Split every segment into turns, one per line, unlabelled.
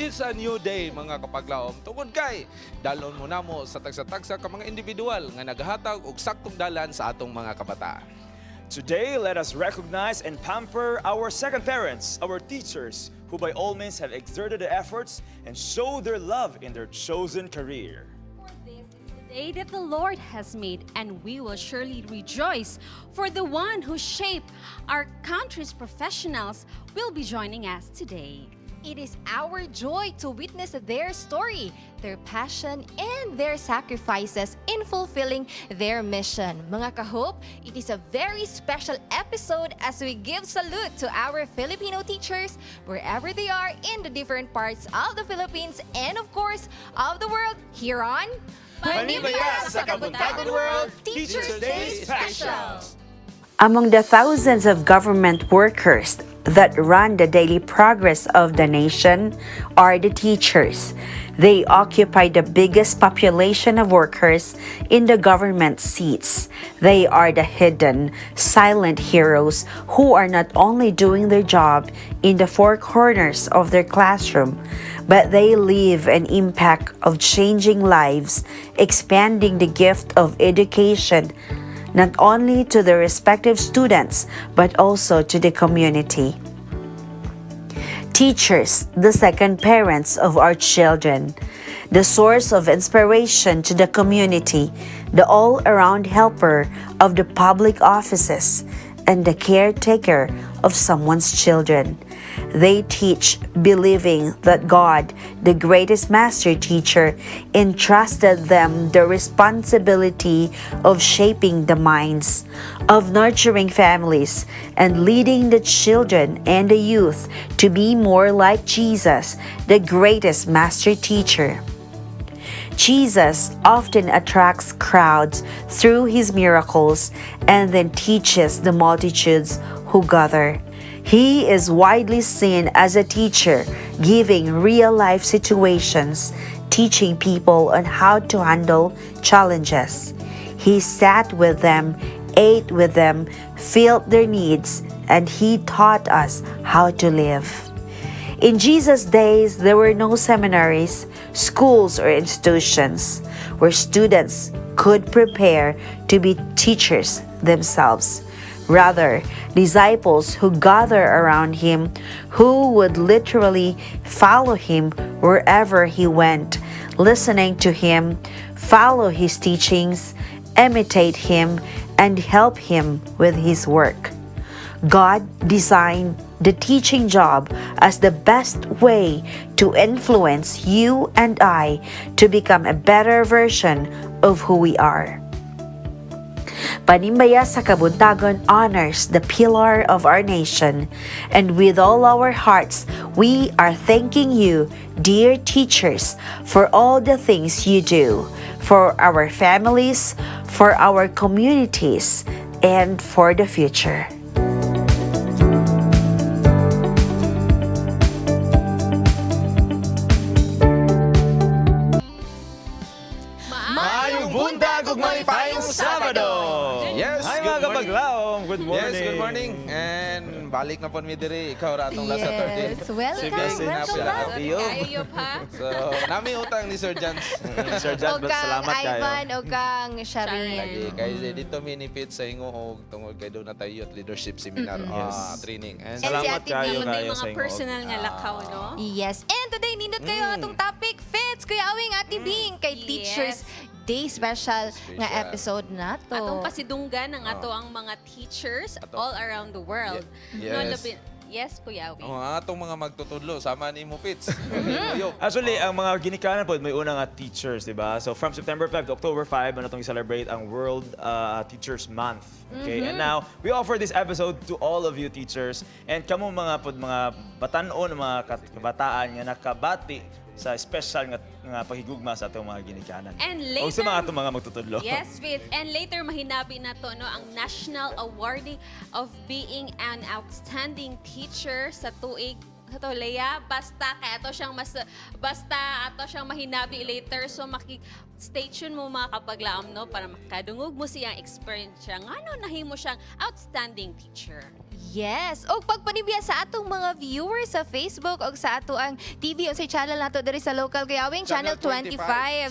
is a new day mga kapaglaom. Tungod kay dalon mo namo sa tagsa-tagsa ka mga individual nga naghatag og saktong dalan sa atong mga kabataan.
Today, let us recognize and pamper our second parents, our teachers, who by all means have exerted the efforts and showed their love in their chosen career.
For this is the day that the Lord has made, and we will surely rejoice. For the one who shaped our country's professionals will be joining us today.
It is our joy to witness their story, their passion, and their sacrifices in fulfilling their mission. Mga ka-hope, it is a very special episode as we give salute to our Filipino teachers wherever they are in the different parts of the Philippines and of course of the world here on
Panimbaya sa Kabuntagon World Teachers Day Special.
Among the thousands of government workers that run the daily progress of the nation are the teachers. They occupy the biggest population of workers in the government seats. They are the hidden, silent heroes who are not only doing their job in the four corners of their classroom, but they leave an impact of changing lives, expanding the gift of education not only to their respective students, but also to the community. Teachers, the second parents of our children, the source of inspiration to the community, the all-around helper of the public offices, and the caretaker of someone's children. They teach believing that God, the greatest master teacher, entrusted them the responsibility of shaping the minds, of nurturing families, and leading the children and the youth to be more like Jesus, the greatest master teacher. Jesus often attracts crowds through his miracles and then teaches the multitudes who gather. He is widely seen as a teacher, giving real-life situations, teaching people on how to handle challenges. He sat with them, ate with them, filled their needs, and he taught us how to live. In Jesus' days, there were no seminaries, schools, or institutions where students could prepare to be teachers themselves. Rather, disciples who gather around him, who would literally follow him wherever he went, listening to him, follow his teachings, imitate him, and help him with his work. God designed the teaching job as the best way to influence you and I to become a better version of who we are. Panimbaya sa Kabuntagon honors the pillar of our nation, and with all our hearts, we are thanking you, dear teachers, for all the things you do, for our families, for our communities, and for the future.
Maayong buntag ug malipayong Sabado!
Yes,
Hi
good
mga
morning.
kapaglaom, good morning.
Yes, good morning. And balik na po mi diri ikaw ratong last Saturday.
Yes, welcome,
Sige,
welcome
sila.
back.
Kayo pa?
So, nami utang ni Sir Jans.
Sir Jan,
O kang
salamat kayo.
Ivan, o kang Sharin.
Lagi kay dito minipit sa ingo og tungod kay do na tayo youth leadership seminar training. And
And
Salamat
si Ate
kayo
Dee,
May
kayo sa
mga
inyo.
personal nga lakaw, no?
Yes. And today, nindot kayo atong topic fits. Kuya Awing, Ate Bing, kay
Yes.
Teachers Day special nga
Special.
episode na to.
Atong pasidunggan ng ato ang mga teachers all around the world.
Yes.
No, yes, Kuya Awi.
ang atong mga magtutudlo sama ni mo Pits. Muyok.
Actually, ang mga ginikanan po, may una nga teachers, di ba? So from September 5 to October 5, ano itong i-celebrate ang World Teachers Month. Okay? And now, we offer this episode to all of you teachers. And kamo mga batanon, mga kabataan nga nakabati sa special nga pahigugma sa atong mga ginikanan.
And
O sa
later,
mga atong mga magtutudlo.
yes, Fitz. And later, mahinabi na to, no, ang National Awardee of Being an Outstanding Teacher sa tuig sa to, Leia, basta kay ato siyang mahinabi later, so stay tuned mo mga kapaglaom, no, para makadungog mo siyang experience siya ngano nahimo siyang outstanding teacher.
Yes, o pagpanibya sa atong mga viewers sa Facebook o sa ato ang TV o sa channel nato diri sa local Kayawing channel 25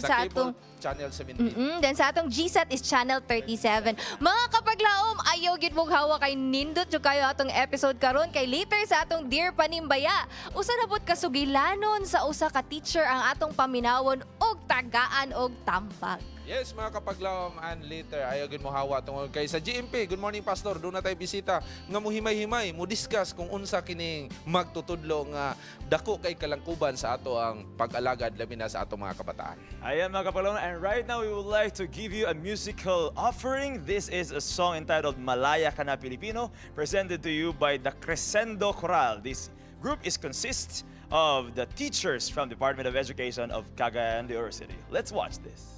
sa atong
Channel 17.
Then sa atong GSAT is channel 37. Mga kapaglaom, ayaw gyud mong hawa kay nindot jud kayo atong episode karon kay later sa atong Dear Panimbaya. Usa na pod kasugilanon sa usa ka teacher ang atong paminawon og tagaan og tambag.
Yes, mga kapaglaom, and later, ayaw gin mo hawa tungod kay sa GMP. Good morning, Pastor. Doon na tayo bisita. Nga mo himay-himay, mo discuss kung unsa kining magtutudlo nga dako kay kalangkuban sa ato ang pag-alagad labi na sa atong mga kabataan.
Ayan mga kapalong, and right now we would like to give you a musical offering. This is a song entitled Malaya Ka Na Pilipino, presented to you by the Crescendo Choral. This group consists of the teachers from Department of Education of Cagayan de Oro City. Let's watch this.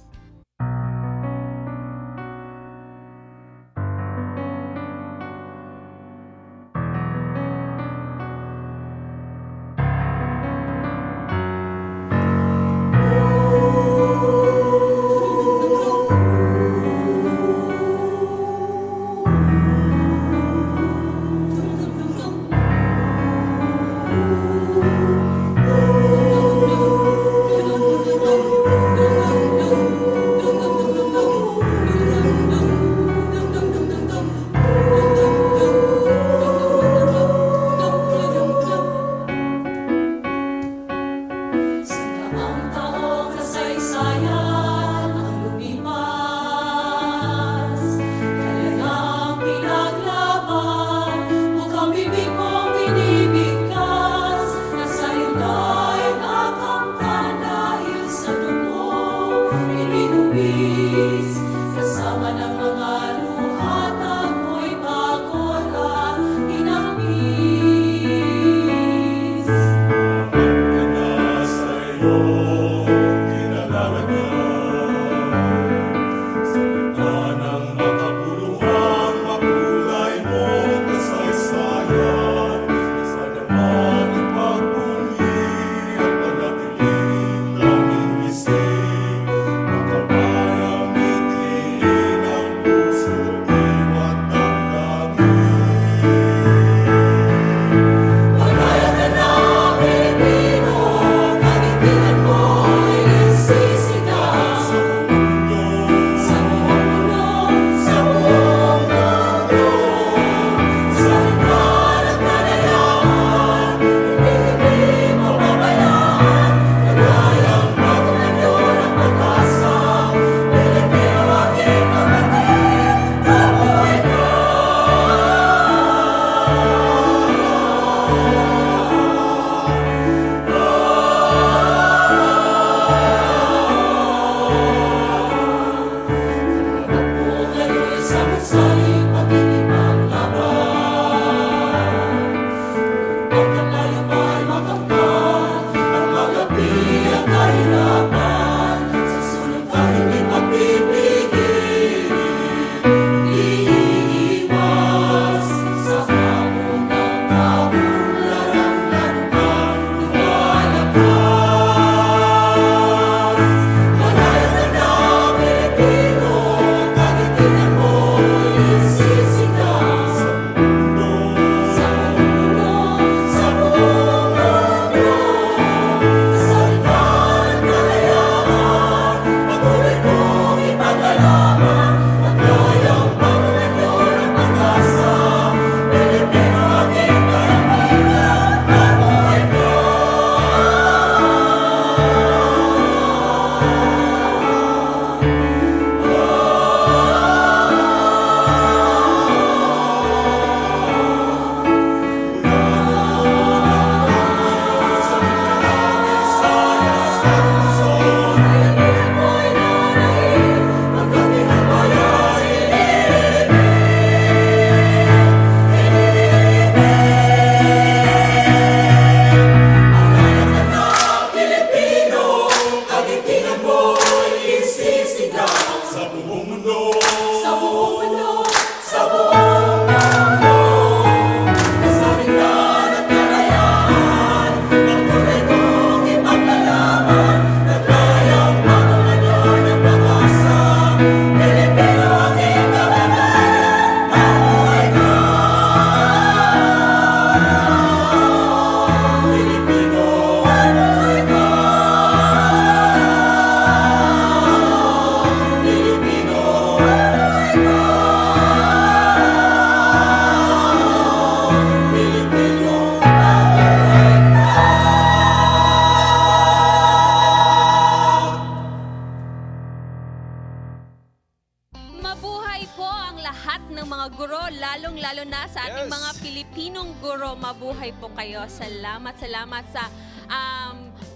Pilipinong guro, mabuhay po kayo. Salamat sa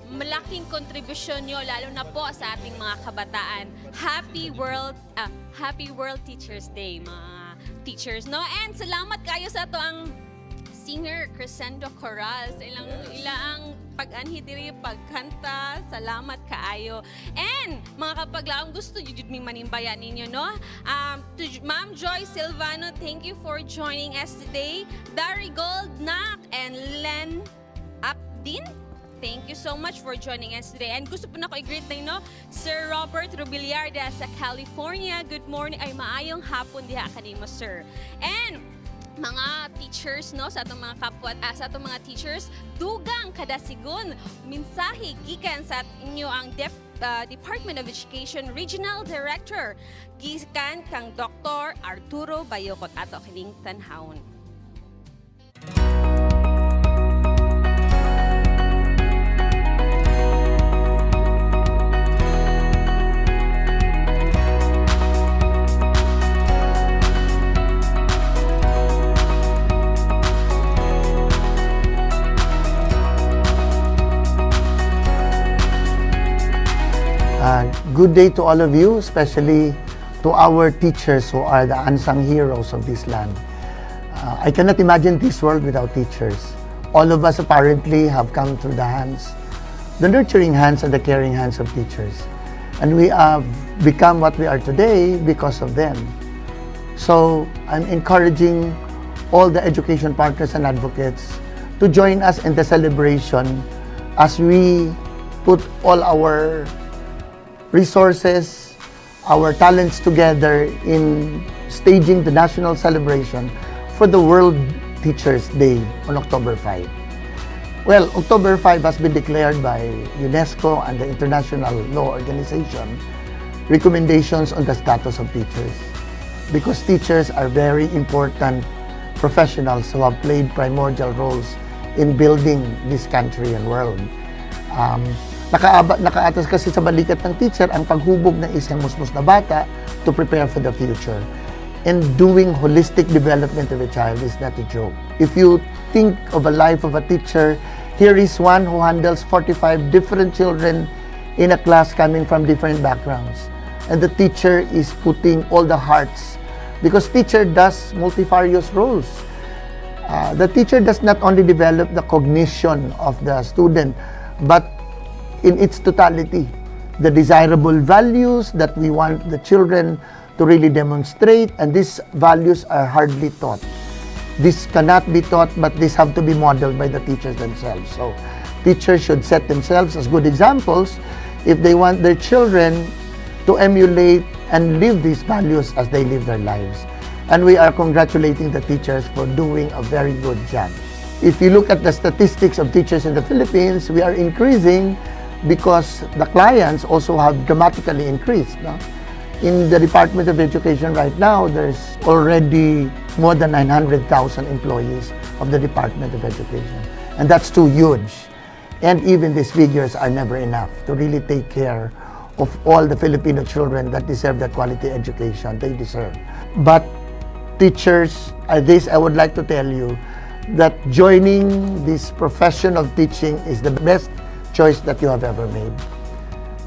malaking kontribusyon nyo, lalo na po sa ating mga kabataan. Happy World Teachers Day, mga teachers, no? And salamat kayo sa to ang singer Crescendo Coral sa ilang pag-anhi diri pagkanta. Salamat kaayo. And mga kapaglaong gusto jud mi manimbaya ninyo, no? To Ma'am Joy Silvano, thank you for joining us today. Dari Goldnack and Len Apdin, thank you so much for joining us today. And gusto po na ko i-greet na, no? Sir Robert Rubiliarda sa California. Good morning, ay maayong hapon diha kanimo, sir. And mga teachers, no, sa atong mga kapwa at sa atong mga teachers, dugang kada sigon mensahe gikan sa inyo ang Department of Education Regional Director gikan kang Dr. Arturo Bayokot ato kining tanhawon.
Good day to all of you, especially to our teachers who are the unsung heroes of this land. I cannot imagine this world without teachers. All of us apparently have come through the nurturing hands and the caring hands of teachers. And we have become what we are today because of them. So I'm encouraging all the education partners and advocates to join us in the celebration as we put all our resources, our talents together in staging the national celebration for the World Teachers Day on October 5. Well, October 5 has been declared by UNESCO and the International Law Organization recommendations on the status of teachers, because teachers are very important professionals who have played primordial roles in building this country and world. Nakaatas kasi sa balikat ng teacher ang paghubog ng isang musmus na bata to prepare for the future. And doing holistic development of a child is not a joke. If you think of a life of a teacher, here is one who handles 45 different children in a class coming from different backgrounds. And the teacher is putting all the hearts, because teacher does multifarious roles. The teacher does not only develop the cognition of the student, but in its totality, the desirable values that we want the children to really demonstrate, and these values are hardly taught. This cannot be taught, but these have to be modeled by the teachers themselves. So teachers should set themselves as good examples if they want their children to emulate and live these values as they live their lives. And we are congratulating the teachers for doing a very good job. If you look at the statistics of teachers in the Philippines, we are increasing because the clients also have dramatically increased. No? In the Department of Education right now, there's already more than 900,000 employees of the Department of Education. And that's too huge. And even these figures are never enough to really take care of all the Filipino children that deserve the quality education they deserve. But teachers, I would like to tell you that joining this profession of teaching is the best choice that you have ever made,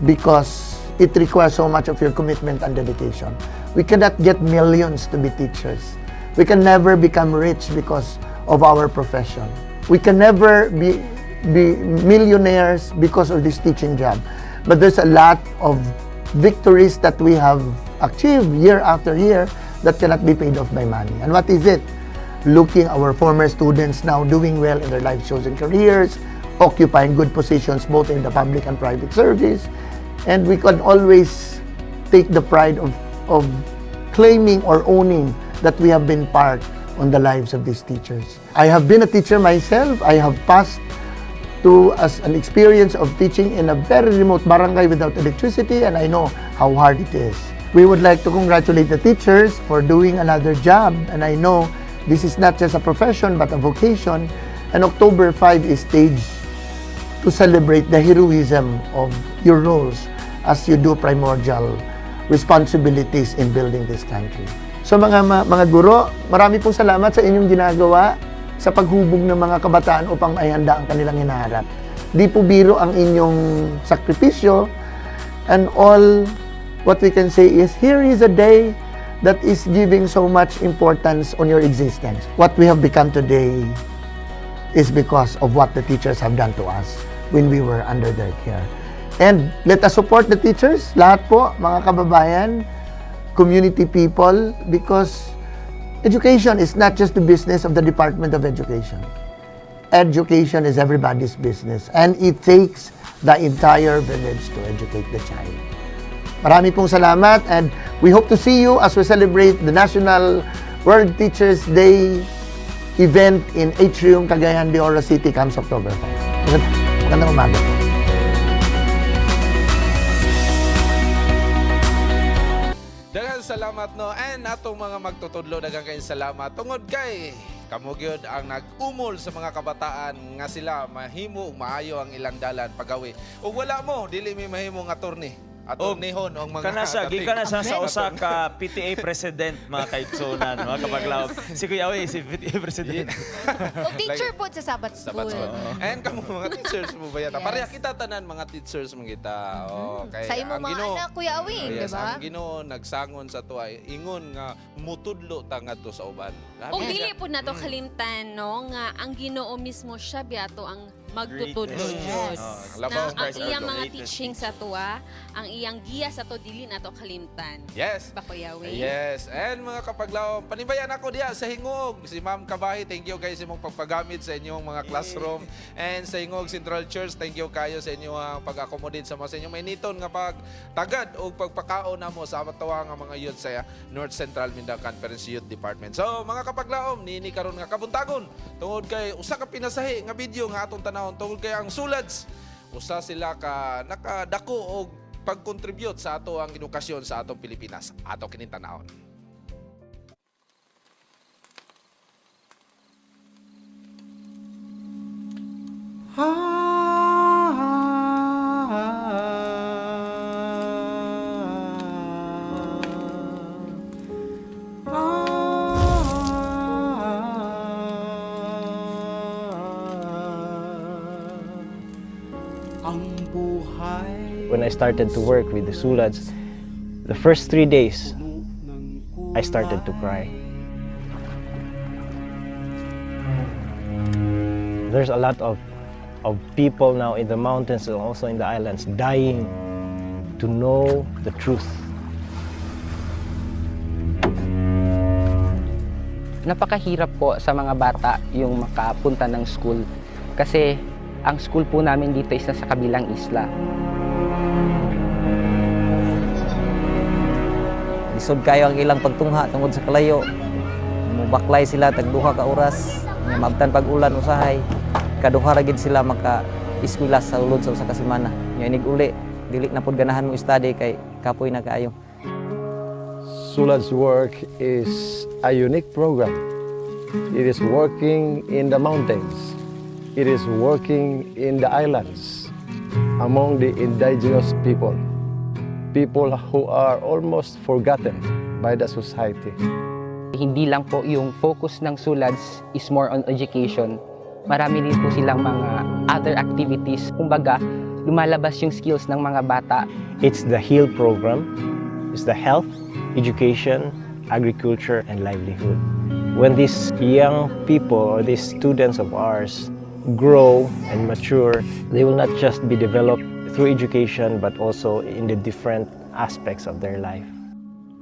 because it requires so much of your commitment and dedication. We cannot get millions to be teachers. We can never become rich because of our profession. We can never be millionaires because of this teaching job. But there's a lot of victories that we have achieved year after year that cannot be paid off by money. And what is it? Looking our former students now doing well in their life-chosen careers, occupying good positions both in the public and private service, and we can always take the pride of claiming or owning that we have been part on the lives of these teachers. I have been a teacher myself. I have passed through an experience of teaching in a very remote barangay without electricity, and I know how hard it is. We would like to congratulate the teachers for doing another job, and I know this is not just a profession but a vocation, and October 5 is staged to celebrate the heroism of your roles as you do primordial responsibilities in building this country. So mga guro, marami pong salamat sa inyong ginagawa. sa paghubog ng mga kabataan upang maihanda ang kanilang hinaharap. Di po biro ang inyong sakripisyo, and all what we can say is, here is a day that is giving so much importance on your existence. What we have become today is because of what the teachers have done to us when we were under their care. And let us support the teachers, lahat po, mga kababayan, community people, because education is not just the business of the Department of Education. Education is everybody's business, and it takes the entire village to educate the child. Marami pong salamat, and we hope to see you as we celebrate the National World Teachers Day event in Atrium, Cagayan de Oro City comes October 5. Magandang umaga po.
Daghang salamat no, and atong mga magtutudlo daghang kayong salamat tungod kay kamo gyud ang nag-umol sa mga kabataan nga sila mahimo ug maayo ang ilang dalan pagawi. Ug wala mo dili mi mahimo nga attorney. Attorneyhon ang mga
Gikan na siya sa usa ka PTA president, mga kaigsunan, mga kapaglaw. Si Kuya Awi, si PTA president.
O teacher po sa Sabat School.
And kamo mga teachers mo ba yata?
Yes.
Pareha kita tanan mga teachers mo kita. Okay.
Sa imo mga anak, Kuya Awing,
yes,
di ba?
ang Ginoo nagsangon sa tuwa ingon nga mutudlo ta ngadto sa uban.
O dili po na to kalimtan, no, nga ang Ginoo mismo siya biyato ang magtutudlo
Greatest.
Diyos.
Labaw
Na ang
Christ our
iyang mga
greatest
teaching sa tuwa, ang iyang giya sa to dili na to kalimtan.
Yes.
Ba Kuya Awing?
Yes. And mga kapaglaw, panimbayan ako diya sa Hingog. Si Ma'am Kabahi, thank you guys imong pagpagamit sa inyong mga classroom. And sa Hingog Central Church, thank you kayo sa inyong pag-accommodate sa mga sa inyong mainiton nga pagtagad o pagpakaon namo sa amatawa nga mga youth sa North Central Mindanao Conference Youth Department. So, mga kapaglaom, nini karon nga Kabuntagon. Tungod kay usa ka pinasahi nga video nga atong tanawon tungod kay ang sulads usa sila ka nakadako og pag-contribute sa ato ang edukasyon sa atong Pilipinas. Ato kining tanawon.
When I started to work with the Sulads, the first 3 days, I started to cry. There's a lot of people now in the mountains and also in the islands dying to know the truth.
Napakahirap po sa mga bata yung makapunta ng school kasi ang school po namin dito is nasa kabilang isla.
Lisod kayo ang ilang pagtungha tungod sa kalayo. Mubaklay sila tagduha ka oras. Mabtan pag-ulan usahay. Kaduha ra gid sila maka-eskwela sa ulod sa usa ka semana. Nya inig uli, dili na pud ganahan mo study kay kapoy na kaayo.
Sulad's work is a unique program. It is working in the mountains. It is working in the islands among the indigenous people. People who are almost forgotten by the society.
Hindi lang po yung focus ng Sulads is more on education. Marami din po silang mga other activities. Kumbaga, lumalabas yung skills ng mga bata.
It's the HEAL program. It's the health, education, agriculture, and livelihood. When these young people or these students of ours grow and mature, they will not just be developed through education but also in the different aspects of their life.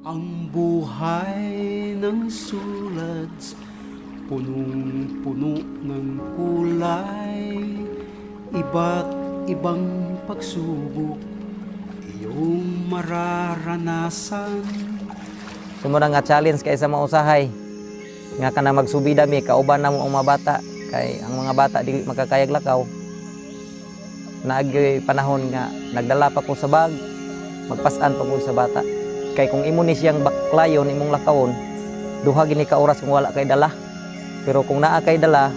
Ang buhay ng Sulads, punong-puno ng kulay, iba't ibang pagsubok, iyong mararanasan.
Sumura nga challenge kay sa mga usahay. Nga ka na magsubida mi kauban na mo ang mga bata kay ang mga bata dili makakayag lakaw. Naagyoy panahon nga nagdala pa ko sa bag, magpasan pa ko sa bata. Kay kung imo ni siyang baklayon imong lakawon, duha gini ka oras kung wala kay dala. Pero kung naa kay dala,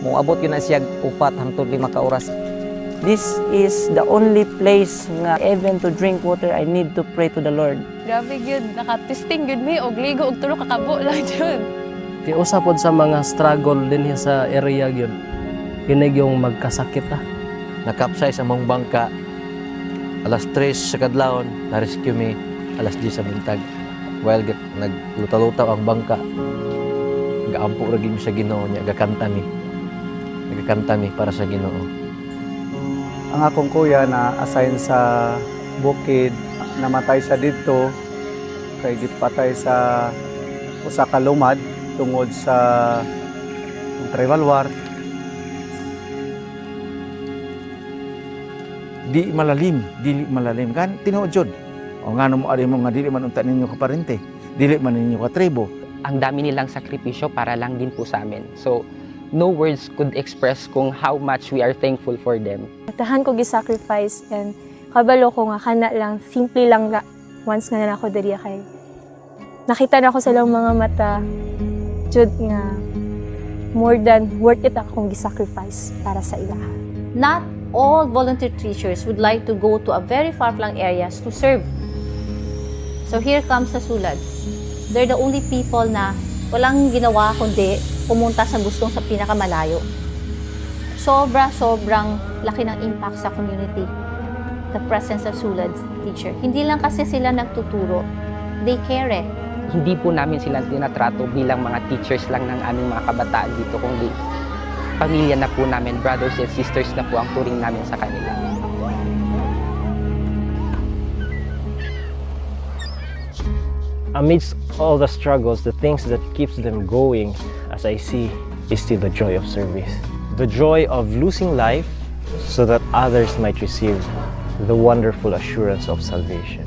moabot yun na siya 4 hangtod 5 ka oras.
This is the only place nga even to drink water I need to pray to the Lord.
Grabe gyud, naka-testing gyud mi og ligo og tulo ka kabo lang jud. Kaya usa pod sa mga struggle din sa area gyud. Kinig yung magkasakit
Nakapsize ang mong bangka. Alas 3 sa kadlawon, na-rescue mi alas 10 sa buntag. While nagluta-lutaw ang bangka, gaampo ra gid mi sa Ginoo nya, gakanta mi. Nagkakanta mi para sa Ginoo.
Ang akong kuya na assign sa bukid, namatay sa dito, kay gipatay sa usa ka lumad tungod sa tribal war.
Dili malalim kan tinuod jud. O ngano mo ari mo nga dili man unta ninyo kaparente, dili man ninyo ka tribo.
Ang dami nilang sakripisyo para lang din po sa amin. So, no words could express kung how much we are thankful for them.
Tahan ko gi-sacrifice and kabalo ko nga kana lang, simple lang nga once nga na ako diri kay. Nakita na ko sa ilang mga mata, jud nga more than worth it akong gi-sacrifice para sa ila.
Not all volunteer teachers would like to go to a very far-flung areas to serve. So here comes the Sulad. They're the only people na walang ginawa kundi pumunta sa gustong sa pinakamalayo. Sobrang laki ng impact sa community. The presence of Sulad teacher. Hindi lang kasi sila nagtuturo. They care.
Hindi po namin sila tinatrato bilang mga teachers lang ng aming mga kabataan dito, kundi pamilya na po namin, brothers and sisters na po ang turing namin sa kanila.
Amidst all the struggles, the things that keeps them going, as I see, is still the joy of service. The joy of losing life so that others might receive the wonderful assurance of salvation.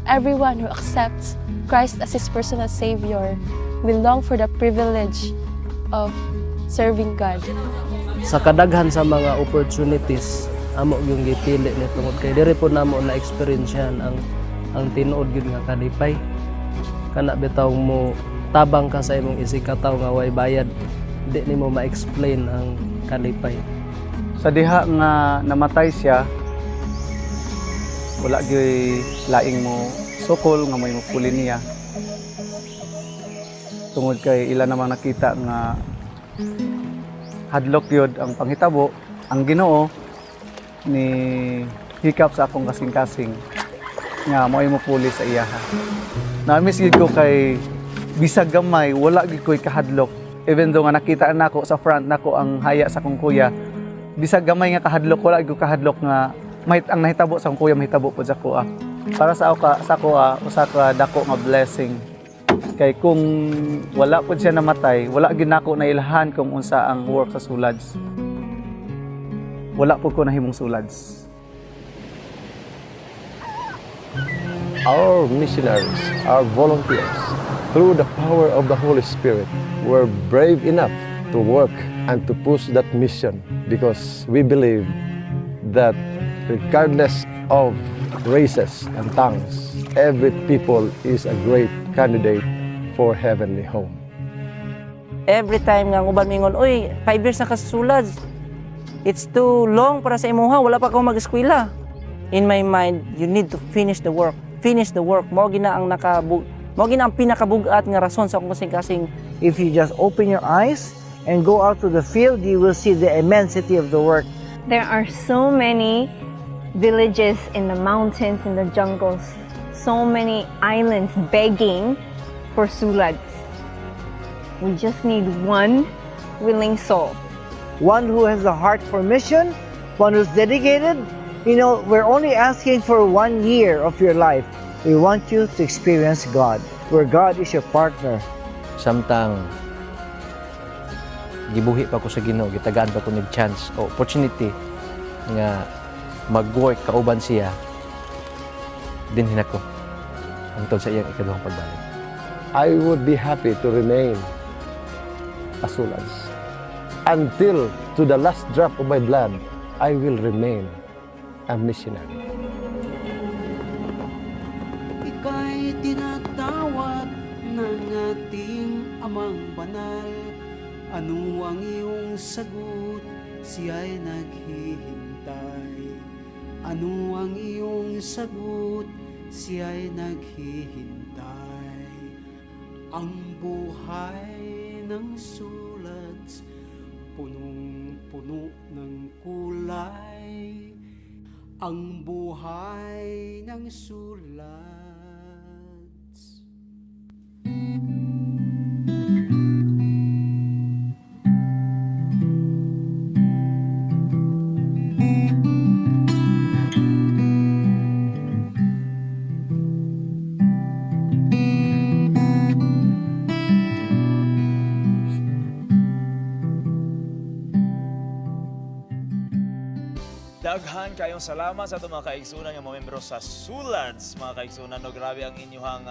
Everyone who accepts Christ as his personal Savior will long for the privilege of serving God.
Sa kadaghan sa mga opportunities, amo yung gipili nito kay diri po namo na experiencehan ang tinuod gyud nga kalipay. Kana bitaw mo tabang ka sa imong isikataw nga way bayad, di nimo ma-explain ang kalipay.
Sa diha nga namatay siya, wala gyud laing mo sukol nga may mapuli niya. Tungod kay ila namang nakita nga hadlok yun ang panghitabo, ang Ginoo ni hikap sa akong kasing-kasing nga mo'y mupuli sa iyaha. Namiss gid ko kay bisag gamay, wala gid ko'y kahadlok. Even though nga nakita nako sa front nako ang haya sa akong kuya, bisag gamay nga kahadlok, wala gid ko kahadlok nga ang nahitabo sa akong kuya mahitabo pod sa kuha. Para sa kuha, usa ka dako nga blessing. Kay kung wala po siya namatay, wala ginako na ilahan kung unsa ang work sa Sulads. Wala po ko nahimong Sulads.
Our missionaries, our volunteers, through the power of the Holy Spirit, were brave enough to work and to push that mission because we believe that regardless of races and tongues, every people is a great candidate for heavenly home.
Every time nga uban mingon, "Uy, 5 years na ka sa Sulads. It's too long para sa imuha, wala pa ka mag-eskwela." In my mind, you need to finish the work. Finish the work. Mao gina ang pinakabugat nga rason sa akong kasing-kasing.
If you just open your eyes and go out to the field, you will see the immensity of the work.
There are so many villages in the mountains, in the jungles, so many islands begging for Sulads. We just need one willing soul.
One who has a heart for mission, one who's dedicated. You know, we're only asking for 1 year of your life. We want you to experience God, where God is your partner.
Samtang gibuhi pa ko sa Ginoo, gitagaan pa ko ng chance o opportunity nga mag-work kauban siya, dinhin ako hangtod sa iyang ikaduhang pagbalik.
I would be happy to remain a Sulads. Until to the last drop of my blood, I will remain a missionary.
Ika'y tinatawag ng ating amang banal. Ano ang iyong sagot? Siya'y naghihintay. Ano ang iyong sagot? Siya'y naghihintay. Ang buhay
ng sulad, punong-puno ng kulay, ang buhay ng sulad.
Daghan kayong salamat sa itong mga kaigsunan ng mga membro sa Sulads. Mga kaigsunan, no, grabe ang inyong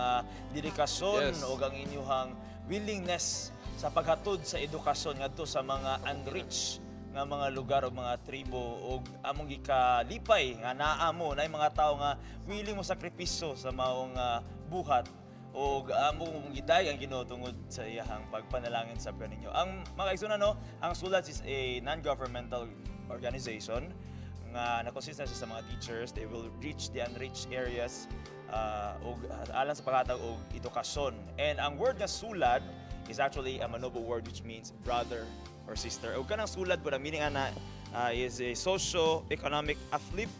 dedikasyon
Yes.
o ang inyong willingness sa paghatod sa edukasyon ngadto sa mga unreached nga mga lugar o mga tribo o among gikalipay nga naa mo na mga tao nga willing mo sakripisyo sa maong buhat o among giday ang Ginoo tungod sa iyahang pagpanalangin sa ninyo. Ang mga kaigsunan, no, ang Sulads is a non-governmental organization nga nakonsista sa mga teachers. They will reach the unreached areas og alang sa paghatag og edukasyon. And ang word nga sulad is actually a Manobo word which means brother or sister. Og kanang sulad po, ang meaning ana is a socio-economic uplift,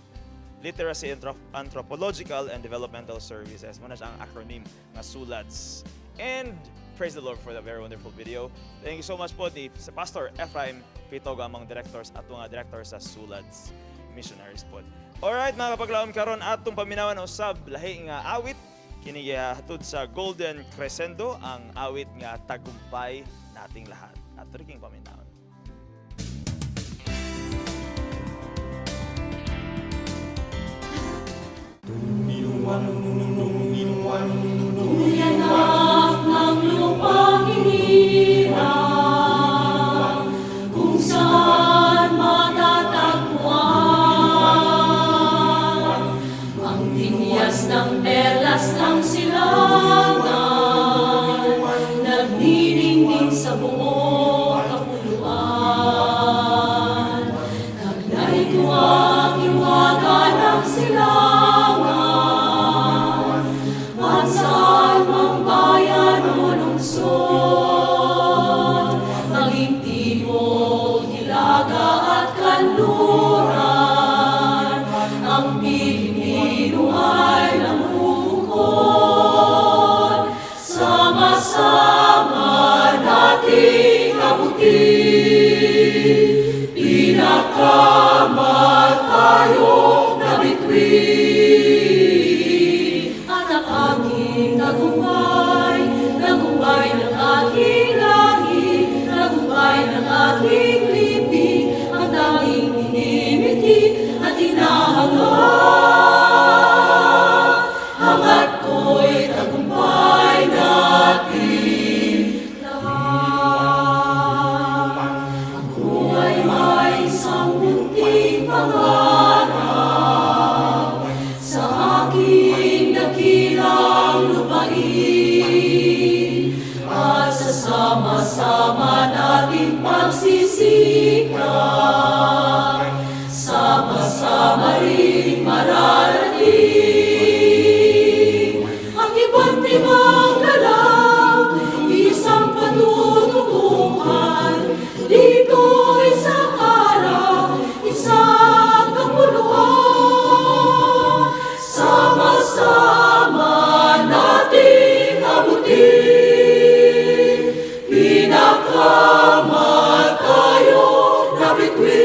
literacy, anthropological, and developmental services. Muna siya ang acronym nga SULADS. And praise the Lord for the very wonderful video. Thank you so much po sa Pastor Ephraim Pitog, among directors at mga directors sa SULADS missionaries po. Alright mga kapaglaom, karon atong paminawan usab lahi nga awit kini hatod sa Golden Crescendo, ang awit nga tagumpay nating lahat. At riking paminawan.
Umiyanak ng lupang hinirang, kung saan matatagpuan ang tinyas ng perlas ng silangan, nagniningning sa buong kapuluan. Kagnay ko ang iwaga ng silangan, at saan mang bayan o lungsod, maging timog, hilaga at kanluran, ang Pilipino ay namumukod. Sama-sama nating abutin, pinakamat tayong nabituin. At ang aking tagumpay, tagumpay ng aking lahi, tagumpay ng aking lipi, ang tanging inimiti at hinahangad. Hangad ko'y tagumpay natin lahat. Ako ay may isang munting pangarap sa aking dakilang lupain, at sa sama-sama nating pagsisikap, sama-sama rin mararating ang iba't ibang galaw, isang patutunguhan. Dito isang araw, isang kapuluan, sama-sama nating abutin, pinakamat tayo na bituin.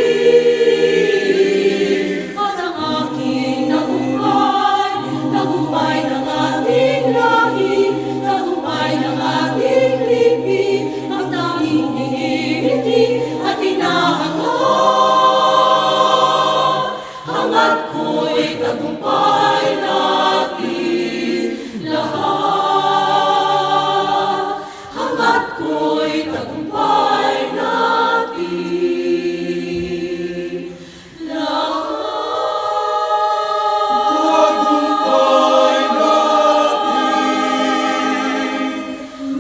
At ang aking tagumpay, tagumpay ng ating lahi, tagumpay ng ating lipi, ang tanging ingiti at hinahangad. Hangad ko'y tagumpay natin lahat. Hangad ko'y tagumpay natin lahat. Tagumpay natin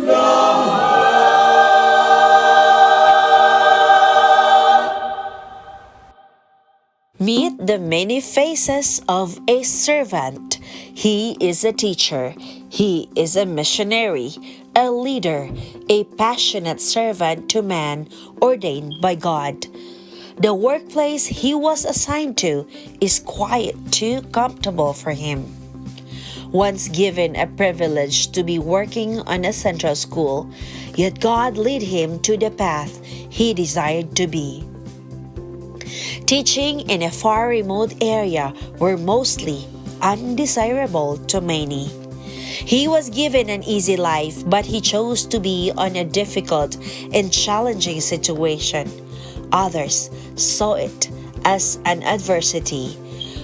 lahat.
Meet the many faces of a servant. He is a teacher. He is a missionary, a leader, a passionate servant to man ordained by God. The workplace he was assigned to is quite too comfortable for him. Once given a privilege to be working on a central school, yet God led him to the path he desired to be. Teaching in a far remote area were mostly undesirable to many. He was given an easy life, but he chose to be on a difficult and challenging situation. Others saw it as an adversity,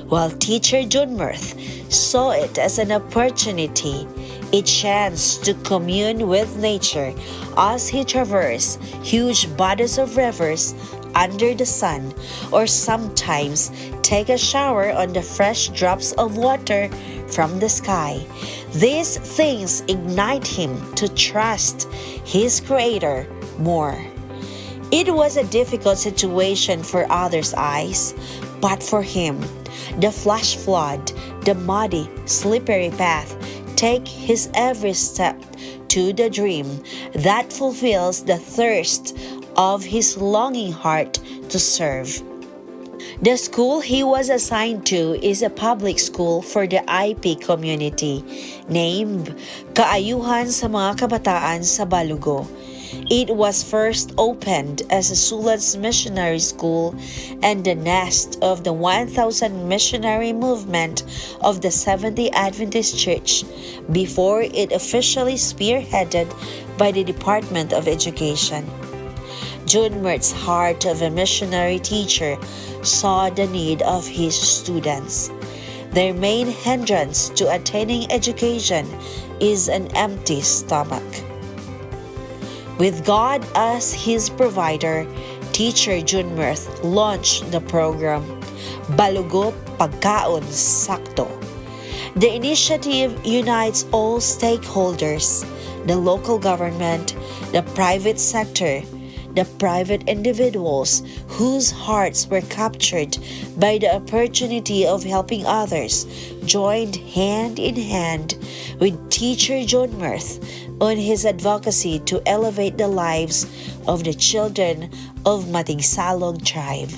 while teacher Junmirth saw it as an opportunity, a chance to commune with nature as he traversed huge bodies of rivers under the sun, or sometimes take a shower on the fresh drops of water from the sky. These things ignite him to trust his Creator more. It was a difficult situation for others' eyes, but for him, the flash flood, the muddy, slippery path, take his every step to the dream that fulfills the thirst of his longing heart to serve. The school he was assigned to is a public school for the IP community named Kaayuhan sa mga Kabataan sa Balugo. It was first opened as a Sulad's missionary school and the nest of the 1,000 missionary movement of the Seventh-day Adventist Church before it officially spearheaded by the Department of Education. Junmirth's heart of a missionary teacher saw the need of his students. Their main hindrance to attaining education is an empty stomach. With God as his provider, teacher Junmirth launched the program Balugo Pagkaon Sakto. The initiative unites all stakeholders, the local government, the private sector, the private individuals whose hearts were captured by the opportunity of helping others, joined hand in hand with teacher Junmirth on his advocacy to elevate the lives of the children of Matingsalog tribe.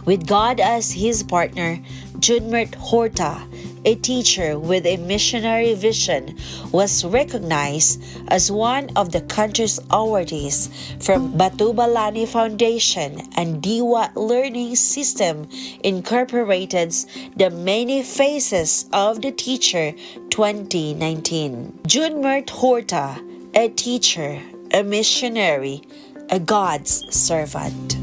With God as his partner, Junmirth Horta, a teacher with a missionary vision, was recognized as one of the country's awardees from Batubalani Foundation and Diwa Learning System Incorporated's The Many Faces of the Teacher 2019. Junmirth Horta, a teacher, a missionary, a God's servant.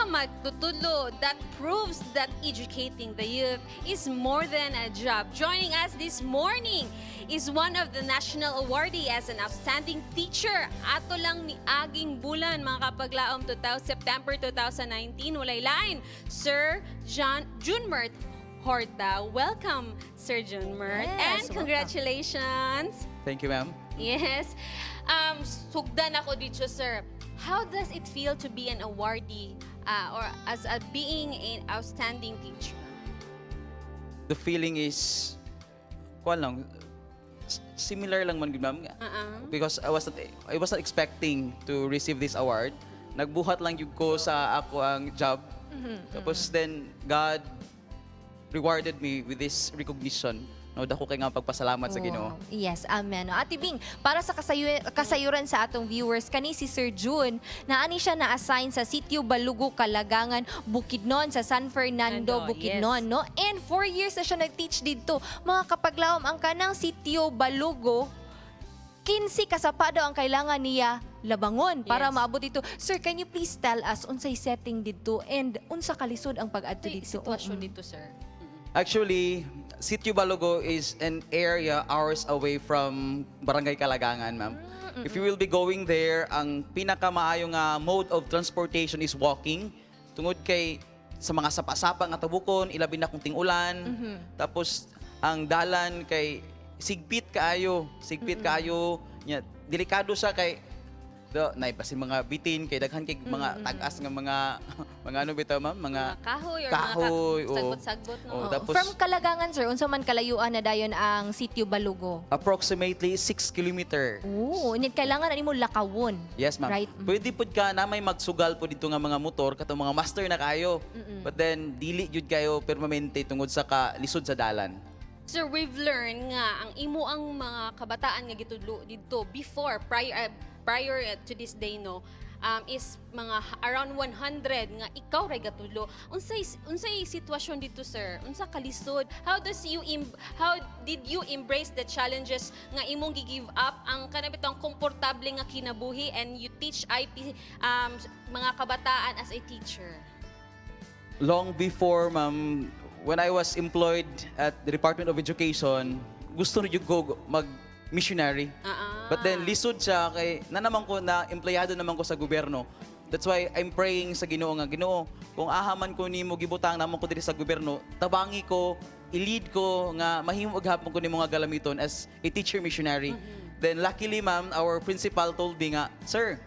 Magtutudlo that proves that educating the youth is more than a job. Joining us this morning is one of the national awardee as an outstanding teacher. Ato lang ni aging bulan mga kapaglaom September 2019 walay lain, Sir Junmirth Horta. Welcome, Sir Junmirth, and congratulations.
Thank you, ma'am.
Yes. Sugdan ako dito, sir. How does it feel to be an awardee or as being an outstanding teacher?
The feeling is, similar lang man, ma'am. Because I was not expecting to receive this award. Nagbuhat lang yun ko sa ako ang job. Tapos then, God rewarded me with this recognition. No, dako kay nga pagpasalamat sa Ginoo.
Yes, amen. Ate Bing, para sa kasayuran sa atong viewers, kani si Sir June, naani siya na-assign sa Sitio Balugo, Kalagangan, Bukidnon, sa San Fernando, Bukidnon, no? And 4 years na siya nag-teach dito. Mga kapaglawom, ang kanang Sitio Balugo, 15 kasapa daw ang kailangan niya labangon para maabot dito. Sir, can you please tell us unsay setting dito and unsa kalisod ang pag-adto dito?
Sitwasyon dito, sir.
Actually, Sitio Balugo is an area hours away from Barangay Kalagangan, ma'am. If you will be going there, ang pinakamaayong mode of transportation is walking. Tungod kay sa mga sapa-sapa nga tabukon, ilabi na kung ting-ulan. Tapos ang dalan kay sigpit kaayo. Delikado siya kay nay basi mga bitin kay daghan kay mga tag-as nga mga mga ano bitaw ma'am, mga
Kahoy or
kahoy,
mga
oo.
sagbot-sagbot, no?
Oo, tapos
From Kalagangan, sir, unsa man kalayuan na dayon ang Sitio Balugo?
approximately 6 kilometer.
Oo, init kailangan ani mo lakawon.
Yes, ma'am.
Right.
Pwede pud ka na may magsugal po dito nga mga motor katong mga master na kayo. But then dili jud kayo permanente tungod sa lisod sa dalan.
Sir, we've learned nga ang imo ang mga kabataan nga gitudlo dito before prior to this day, no, is mga around 100 nga ikaw ray gatudlo. Unsay sitwasyon dito, sir? Unsa kalisod? How did you embrace the challenges nga imong gi-give up ang kanabitang komportable nga kinabuhi and you teach IP mga kabataan as a teacher?
Long before, ma'am, when I was employed at the Department of Education, gusto rin ko mag-missionary. But then, lisod siya kay naman ko na empleyado naman ko sa gobyerno. That's why I'm praying sa Ginoo nga, Ginoo, kung ahaman ko nimo gibutang naman ko diri sa gobyerno, tabangi ko, i-lead ko nga mahimo hapon ko nimo nga galamiton as a teacher missionary. Then luckily, ma'am, our principal told me nga, sir,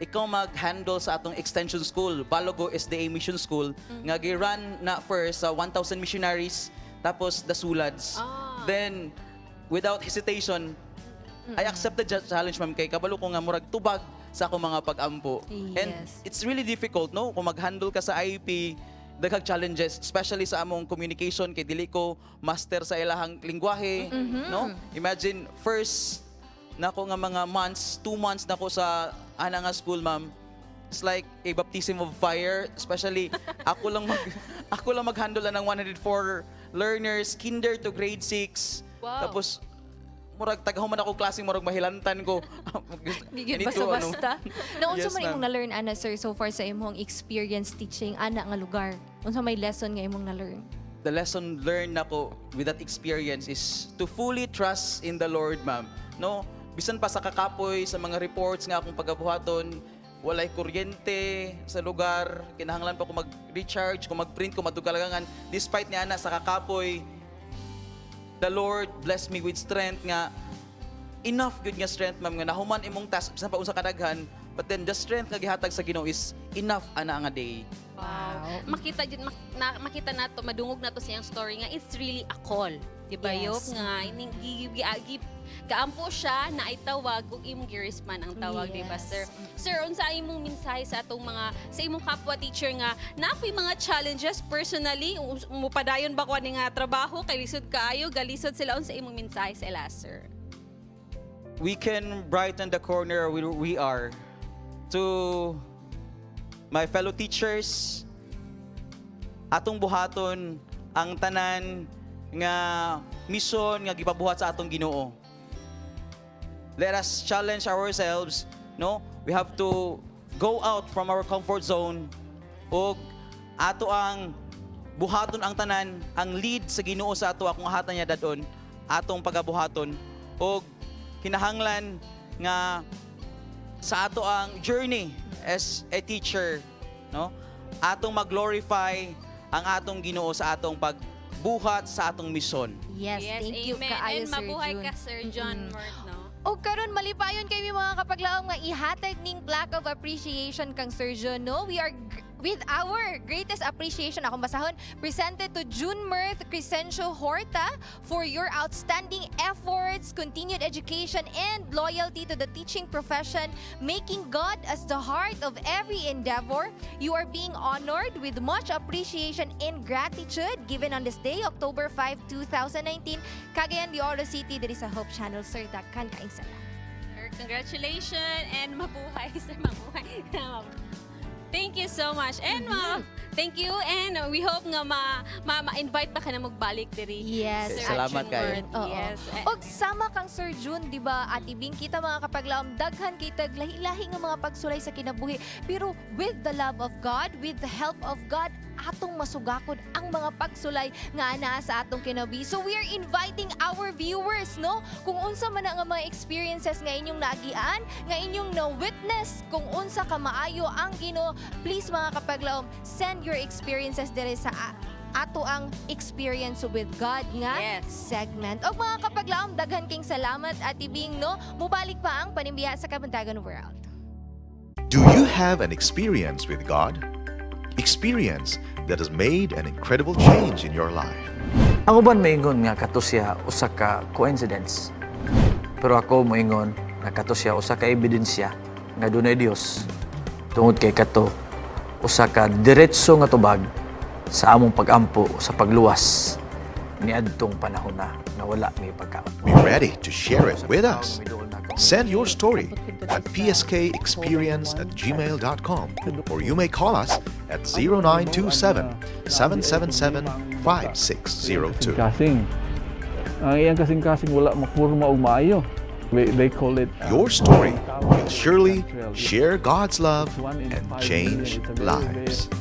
ikaw mag-handle sa atong extension school, Balogo SDA Mission School, nga gi-run na first sa 1,000 missionaries, tapos the Sulads. Then, without hesitation, I accepted the challenge, ma'am, kay kabalo ko nga murag tubag sa akong mga pag-ampo. And it's really difficult, no? Kung mag-handle ka sa IEP, daghang challenges, especially sa among communication, kay dili ko master sa ilahang lingwahe, no? Imagine, first nako nga mga months, 2 months nako sa ana nga school, ma'am. It's like a baptism of fire, especially ako lang mag-handle ng 104 learners, kinder to grade 6.
Wow.
Tapos murag tagahuman ako klase, murag mahilantan ko.
Gigid
Ganito,
basta-basta. No, unsa
Yes,
man
ma'am.
imong na-learn ana, sir, so far sa imong experience teaching ana nga lugar? Unsa may lesson nga imong na-learn?
The lesson learned nako with that experience is to fully trust in the Lord, ma'am. No? Bisan pa sa kakapoy, sa mga reports nga akong pagabuhaton, walay kuryente sa lugar, kinahanglan pa ko mag-recharge, kung mag-print ko madugalagangan. Despite niya na sa kakapoy, the Lord blessed me with strength nga, enough good nga strength, ma'am, nga nahuman imong task, bisan pa unsa kadaghan, but then the strength nga gihatag sa Ginoo is enough ana nga day.
Wow. Makita nato, madungog nato siyang story nga it's really a call. Diba, Yop? Nga, kaampo siya na itawag ug imong girisman ang tawag, diba, sir? Sir, unsa imong mensahe sa atong sa imong kapwa teacher nga napoy mga challenges personally, mupadayon ba ko ani nga trabaho kay lisod kaayo, galisod sila, unsa imong mensahe sa ila, sir?
We can brighten the corner where we are. To my fellow teachers, atong buhaton ang tanan nga mission nga gipabuhat sa atong Ginoo. Let us challenge ourselves, no? We have to go out from our comfort zone ug ato ang buhaton ang tanan, ang lead sa Ginoo sa ato akong hatan niya dadon, atong pagabuhaton ug kinahanglan nga sa ato ang journey as a teacher, no? Atong mag-glorify ang atong Ginoo sa atong pagbuhat sa atong mission.
Yes, thank you
amen.
kaayo,
And
Sir
mabuhay
Jun.
ka, Sir John Mort, no?
O karon malipayon kay mga kapaglaom nga ihatag ning plaque of appreciation kang Sir Jun, no? We are with our greatest appreciation, akong basahon, presented to June Mirth Crescencio Horta for your outstanding efforts, continued education, and loyalty to the teaching profession, making God as the heart of every endeavor. You are being honored with much appreciation and gratitude given on this day, October 5, 2019, Cagayan de Oro City, diri sa Hope Channel. Sir, daghan kaayong salamat.
Sir, congratulations and mabuhay, sir, mabuhay. Thank you so much. And thank you, and we hope nga ma-invite pa ka na magbalik diri.
Yes.
Sir
Salamat
Jun
kayo.
Mort. Yes.
Og sama kang Sir Jun, di ba? At ibing kita mga kapaglaom, daghan kitag lahi-lahi nga mga pagsulay sa kinabuhi. Pero with the love of God, with the help of God, atong masugakod ang mga pagsulay nga anaa sa atong kinabuhi. So we are inviting our viewers, no? Kung unsa man nga mga experiences nga inyong naagian, nga inyong na-witness, kung unsa ka maayo ang Ginoo, please mga kapaglaom, send your experiences dire sa ato ang experience with God nga segment. O mga kapaglaom, daghan king salamat at ibing, no? Mubalik pa ang Panimbaya sa Kabuntagon World.
Do you have an experience with God? Experience that has made an incredible change in your life.
Ang uban maingon nga kato siya usa ka coincidence. Pero ako moingon nga kato siya usa ka ebidensya nga dunay Dios. Tungod kay kato usa ka diretso nga tubag sa among pagampo sa pagluwas niadtong panahon na wala may pagkaon.
Be ready to share it with us. Send your story at pskexperience@gmail.com or you may call us at 0927-777-5602.
Kasing. Ang iyang kasing-kasing wala makpurma og maayo. They call it
Your story will surely share God's love and change lives.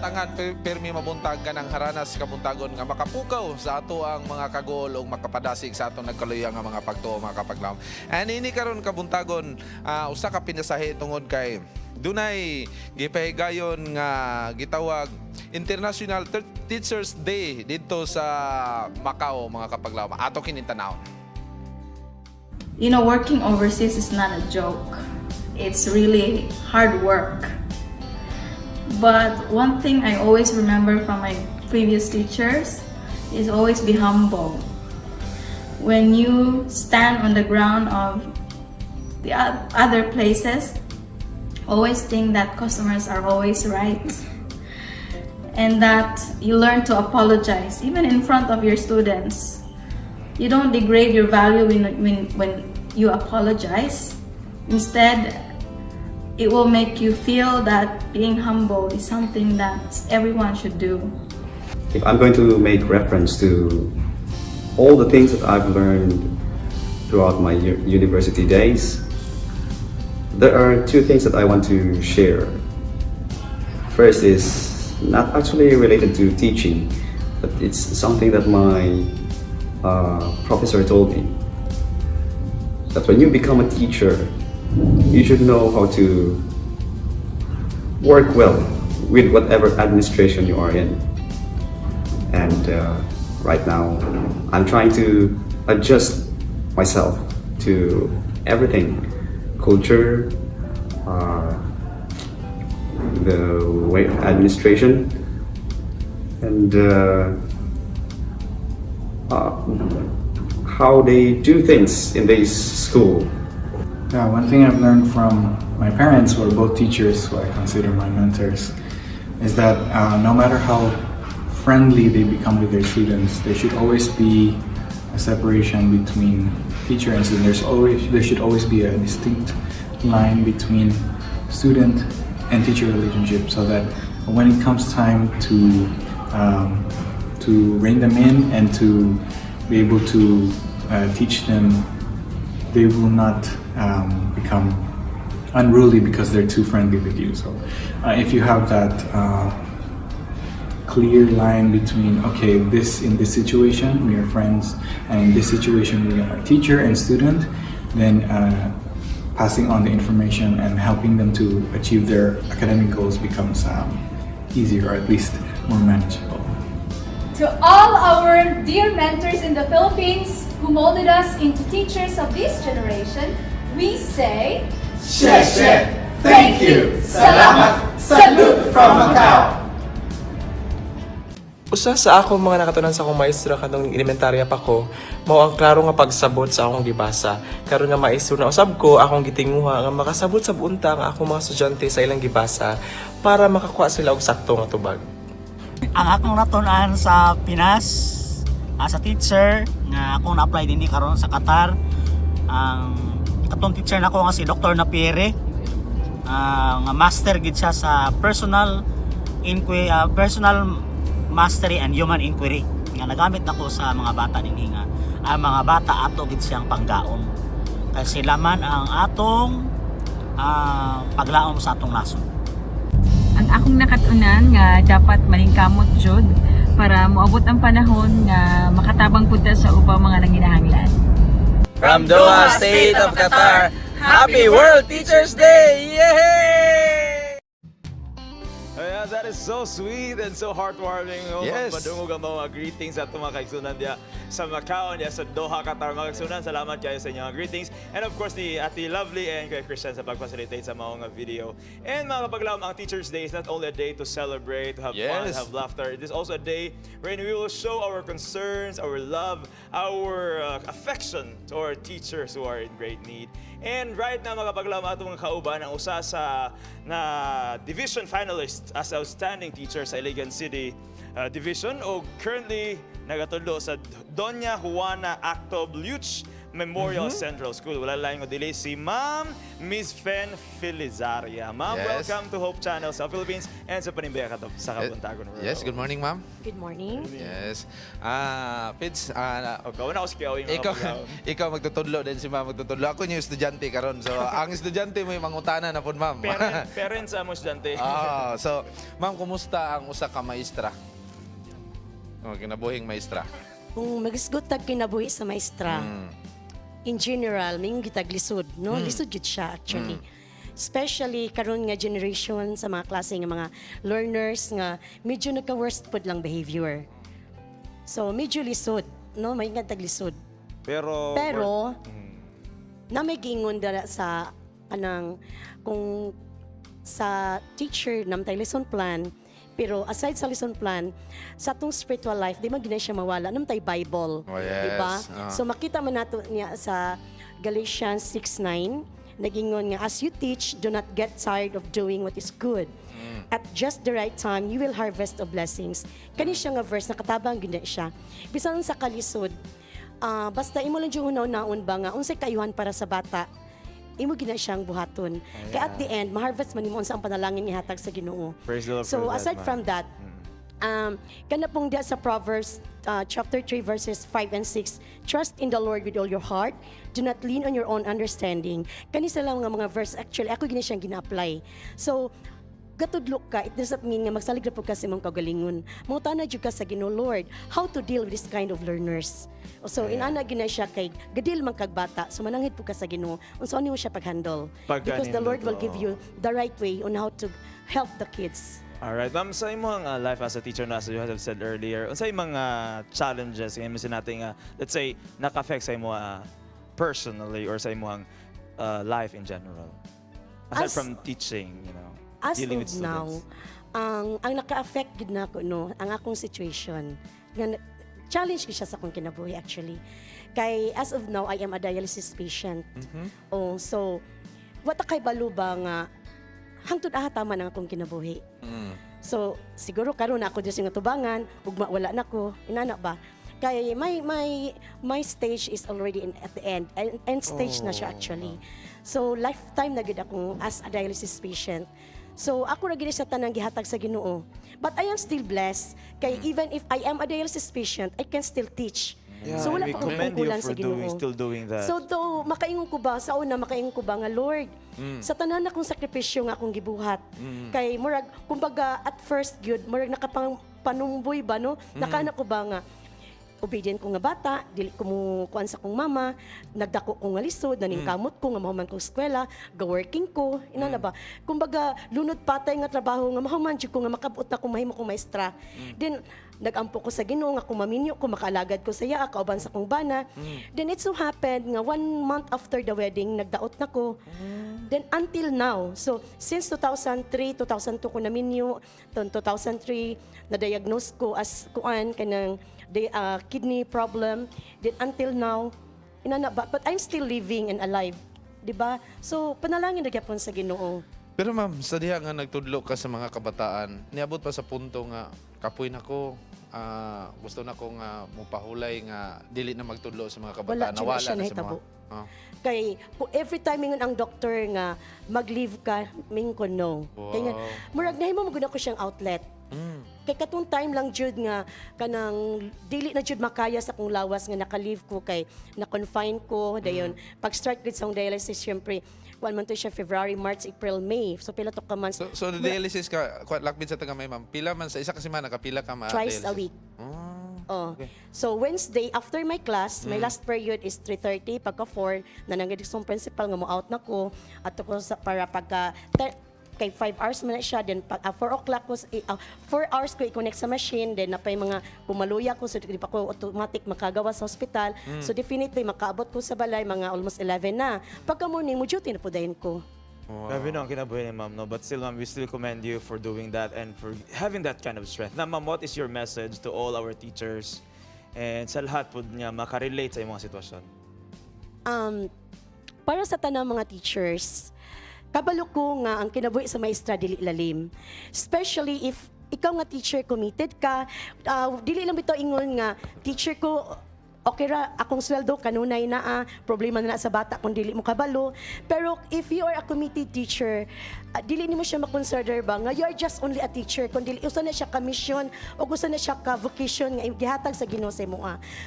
angad permi mabuntag ka ng Harana sa Kabuntagon nga makapukaw sa ato ang mga kagol o makapadasig sa atong nagkaluyang nga mga pagtuo, mga kapaglaom. And ini karon Kabuntagon, usa ka pinasahi tungod kay dunay gipahigayon nga gitawag International Teachers Day dito sa Macau, mga kapaglaom. Ato kinintanawon.
You know, working overseas is not a joke. It's really hard work. But one thing I always remember from my previous teachers is always be humble. When you stand on the ground of the other places, always think that customers are always right. And that you learn to apologize, even in front of your students. You don't degrade your value when you apologize. Instead, it will make you feel that being humble is something that everyone should do.
If I'm going to make reference to all the things that I've learned throughout my university days, there are two things that I want to share. First is not actually related to teaching, but it's something that my professor told me. That when you become a teacher, you should know how to work well with whatever administration you are in. And right now, I'm trying to adjust myself to everything, culture, the way of administration, and how they do things in this school.
Yeah, one thing I've learned from my parents, who are both teachers, who I consider my mentors, is that no matter how friendly they become with their students, there should always be a separation between teacher and student. There should always be a distinct line between student and teacher relationship, so that when it comes time to rein them in and to be able to teach them, they will not become unruly because they're too friendly with you. So if you have that clear line between, okay, in this situation we are friends, and in this situation we are teacher and student, then passing on the information and helping them to achieve their academic goals becomes easier, or at least more manageable.
To all our dear mentors in the Philippines who molded us into teachers of this generation, we say,
Sheshe, thank you, salamat, salute from Macau.
Usa sa akong mga nakatunan sa akong maestro kadtong elementarya pa ko, mao ang klaro nga pagsabot sa akong gibasa. Karon nga maestro na usab ko, akong gitinguha nga makasabot sa buunta ang akong mga estudyante sa ilang gibasa para makakuha sila og sakto nga tubag.
Ang akong natunan sa Pinas as a teacher nga akong na-apply din karon sa Qatar, ang katong teacher nako nga si Dr. Napiere, nga master gid siya sa personal mastery and human inquiry, nga nagamit nako sa mga bata dinhi, nga ang mga bata ato gid siyang panggaon kasi laman ang atong paglaom sa atong nasod.
Ang akong nakatunan nga dapat maningkamot jud para moabot ang panahon nga makatabang pud ta sa ubang mga nanginahanglan.
From Doha, State of Qatar, Happy World Teachers Day! Yay!
Yeah, that is so sweet and so heartwarming.
Yes.
Padungog ang mga greetings at mga kaigsunan diya sa Macau, diya sa Doha, Qatar. Mga kaigsunan, salamat kayo sa inyong greetings. And of course, ni Ate Lovely and kay Christian sa pag-facilitate sa mga video. And mga kapaglaom, ang Teacher's Day is not only a day to celebrate, to have fun, have laughter. It is also a day wherein we will show our concerns, our love, our affection to our teachers who are in great need. And right now, mga kapaglaom, atong kauban ang usa sa na division finalist as outstanding teacher sa Iligan City Division o currently nagatudlo sa Doña Juana Actob Luch Memorial Central School. Wala lang yung dili si Ma'am Miss Fen Felizaria. Ma'am,
Yes.
welcome to Hope Channel sa Philippines and sa Panimbaya sa Kabuntagon World.
Yes, good morning, ma'am.
Good morning.
Yes. Pids,
Ikaw na ako si Kiaw yung mga
ikaw,
pagkaw.
ikaw magtutudlo din si ma'am magtutudlo. Ako yung estudyante karon. So, ang estudyante mo yung mangutana na po, ma'am.
Parents sa mo estudyante.
So, ma'am, kumusta ang usa ka maestra? Kinabuhing maestra.
Kung magisgot tag kinabuhi sa maestra, in general, may gitag lisod, no? Lisod gid siya actually. Especially karon nga generation sa mga klase nga mga learners nga medyo nagka-worst pod lang behavior. So medyo lisod, no? May nga tag lisod.
Pero
na may giingon dara sa anang kung sa teacher namtay lesson plan, pero aside sa lesson plan, sa atong spiritual life, di man gina siya mawala. Namtay Bible.
Oh, yes.
Diba? So makita man nato niya sa Galatians 6:9, nagingon nga, as you teach, do not get tired of doing what is good. At just the right time, you will harvest of blessings. Kani siya nga verse, nakatabang gina siya. Bisan sa kalisod, basta imo lang yung unaw-naon ba nga, unsay kayuhan para sa bata, imo gina siyang buhaton. Kaya at the end, maharvest man imo unsa ang panalangin ihatag sa Ginoo.
Praise the Lord
So
for that,
aside
ma'am.
from that, kana pong diya sa Proverbs chapter 3 verses 5 and 6, trust in the Lord with all your heart, do not lean on your own understanding. Kani sa lang nga mga verse, actually ako gina siyang gina-apply. So gatudlok ka, it doesn't mean nga magsalig na po ka sa imong kagalingon. Mangutana jud ka sa Ginoo, Lord, how to deal with this kind of learners. So inana gina siya kay gadil man kag bata, so mananghid po ka sa Ginoo unsa nimo siya pag-handle. Because the Lord will give you the right way on how to help the kids.
Alright, ma'am, sa imong life as a teacher na, as you have said earlier, sa imong challenges, ngayon sa natin, let's say, naka-affect sa imo personally or sa imong life in general? Aside from teaching, you know,
As
dealing
of
with
now,
students.
ang naka-affect gid nako no, ang akong situation. Nga challenge ko siya sa akong kinabuhi actually. Kay as of now, I am a dialysis patient. So wata kay balo ba nga hangtod tama ang akong kinabuhi. So siguro karon ako Diyos nga tubangan, ug wala nako, inana ba? Kay my stage is already at the end stage na siya actually. So lifetime na gid akong as a dialysis patient. So ako ra gid sa tanang gihatag sa Ginoo. But I am still blessed kay even if I am a dialysis patient, I can still teach.
Yeah,
so wala
we
pa akong
commend you
kulang
for
sa Ginoo.
still doing that.
So though makaingon ko ba sa una makaingon ko ba nga Lord, sa tanan akong sakripisyo nga akong gibuhat. Kay murag kumbaga at first gyud murag panumboy ba no? Nakana ko ba nga obedient ko nga bata, dili ko mo kuan sa kong mama, nagdako ko nga lisod, naningkamot ko nga mahuman ko eskwela, ga-working ko, inana ba? Kumbaga, lunod patay nga trabaho nga mahuman jud ko nga makabot na ko mahimo kong maestra. Then nagampo ko sa Ginoo nga kumaminyo ko, makaalagad ko sa iya, kauban sa kong bana. Then it so happened nga 1 month after the wedding, nagdaot na ko. Then until now, so since 2003, 2002 ko naminyo, 2003 na-diagnose ko as kuan kanang kidney problem. Then until now, inana ba, but I'm still living and alive. 'Di ba? So panalangin na gyapon sa Ginoo.
Pero ma'am, sa diha nga nagtudlo ka sa mga kabataan, niabot pa sa punto nga kapoy nako, gusto na ko nga mupahulay nga dili na magtudlo sa mga kabataan,
Wala siya
na sa
nahitabo.
mga.
Kay every time mingon ang doctor nga mag-leave ka, mingon no. Kaya murag nahimo mo gud ako siyang outlet. Kay katong time lang jud nga kanang dili na jud makaya sa akong lawas nga naka-leave ko kay na-confine ko dayon pag start gid sa dialysis syempre 1 month to siya February, March, April, May. So pila to ka months.
So dialysis ka, lakbit sa taga-may ma'am, pila man sa isa ka semana kapila ka
Twice a week. So Wednesday after my class, my last period is 3:30 pagka 4 na nangadisong principal nga mo out na ko at ko para pagka kay 5 hours man na siya, then 4 o'clock ko 4 hours ko i-connect sa machine, then napay mga pumaluya ko, so di pa ko automatic makagawa sa hospital. So definitely makaabot ko sa balay mga almost 11 na. Pagka morning mo duty na po dahin ko.
Grabe no, ang kinabuhi ni ma'am, no? But still, ma'am, we still commend you for doing that and for having that kind of strength. Now, ma'am, what is your message to all our teachers and sa lahat po niya makarelate sa mga sitwasyon?
Para sa tanang mga teachers, kabalo ko nga ang kinabuhi sa maestra dili lalim. Especially if ikaw nga teacher committed ka, dili lang bitaw ingon nga teacher ko okay ra akong sweldo kanunay na problema na sa bata kung dili mo kabalo. Pero if you are a committed teacher, dili nimo siya ma-consider ba nga you are just only a teacher, kung dili usa na siya ka mission o gusto na siya ka vocation nga gihatag sa Ginoo sa imo.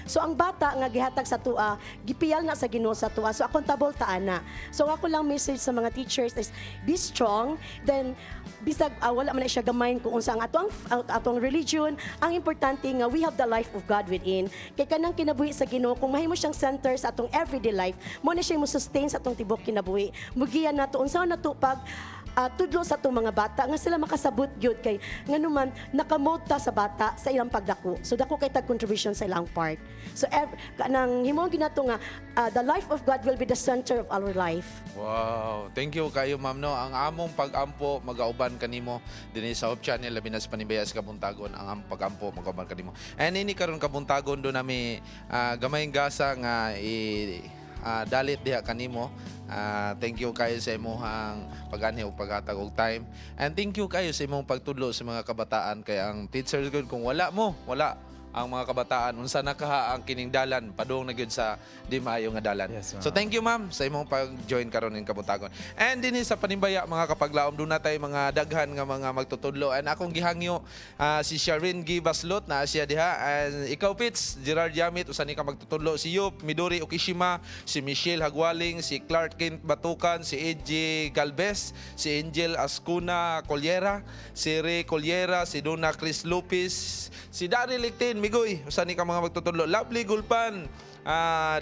So ang bata nga gihatag sa tua, gipiyal na sa Ginoo sa tua. So accountable ta ana. So ako lang message sa mga teachers is be strong, then bisag wala man na siya gamayin kung unsa ang atong religion. Ang importante nga we have the life of God within. Kay kanang kinabuhi sa Ginoo, kung mahimo siyang center sa atong everyday life, mo na siya mo sustain sa atong tibok kinabuhi. Mugiya nato unsa nato pag tudlo sa itong mga bata nga sila makasabot gyud kay nganuman nakamote ta sa bata sa ilang pagdako. So dako kay tag contribution sa ilang part. So kanang himong ginato nga the life of God will be the center of our life.
Wow, thank you kayo ma'am no. Ang among pag-ampo magauban kanimo dinhi sa Hope Channel labi na sa Panimbaya sa Kabuntagon, ang among pag-ampo magauban kanimo. And ini karon Kabuntagon do nami gamayng gasa nga dalit diha kanimo. Thank you kayo sa imong pag-anhi ug paghatag og time. And thank you kayo sa imong pagtudlo sa mga kabataan kay ang teachers good kung wala ang mga kabataan unsa na kaha ang kining dalan padung na gyud sa di maayo nga dalan.
Yes,
so thank you ma'am sa imong pag-join karon in Kabuntagon. And dinhi sa Panimbaya mga kapaglaom do na tay mga daghan nga mga magtutudlo. And akong gihangyo si Sharin G. Baslot na siya diha, and ikaw Pits, Gerard Yamit usa ni ka magtutudlo, si Yup Midori Okishima, si Michelle Hagwaling, si Clark Kent Batukan, si AJ Galvez, si Angel Ascuna Colyera, si Ray Colyera, si Donna Chris Lopez, si Daryl Lictin Migoy, usa ni ka mga magtutudlo. Lovely Gulpan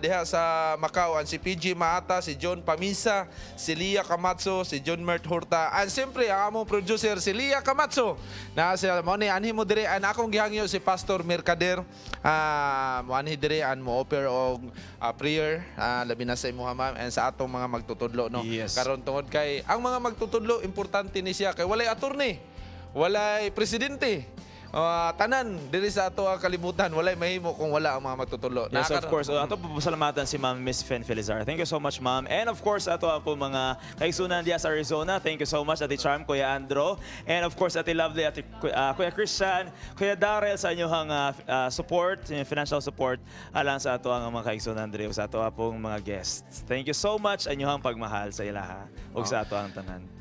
diha sa Macau, and si PG Maata, si John Pamisa, si Lia Camatso, si John Mert Horta, and siyempre ang among producer si Lia Camatso na siya mo ni anhi mo dire. And akong gihangyo si Pastor Mercader mo anhi dire and mo offer og prayer labi na sa imo ma'am and sa atong mga magtutudlo no.
Yes.
Karon tungod kay ang mga magtutudlo importante ni siya kay walay attorney, walay presidente. Tanan diri sa ato kalibutan walay mahimo kung wala ang mga magtutulo.
Yes, of course. Ato pasalamatan si Ma'am Miss Fen Felizar. Thank you so much, Ma'am. And of course, ato ako mga kaigsunan diya sa Arizona. Thank you so much, Ate Charm, Kuya Andro. And of course, Ate Lovely, Ate Kuya Christian, Kuya Darrell sa inyong support, financial support alang sa ato ang mga kaigsunan diri sa ato pong mga guests. Thank you so much inyong pagmahal sa ilaha ug sa ato ang tanan.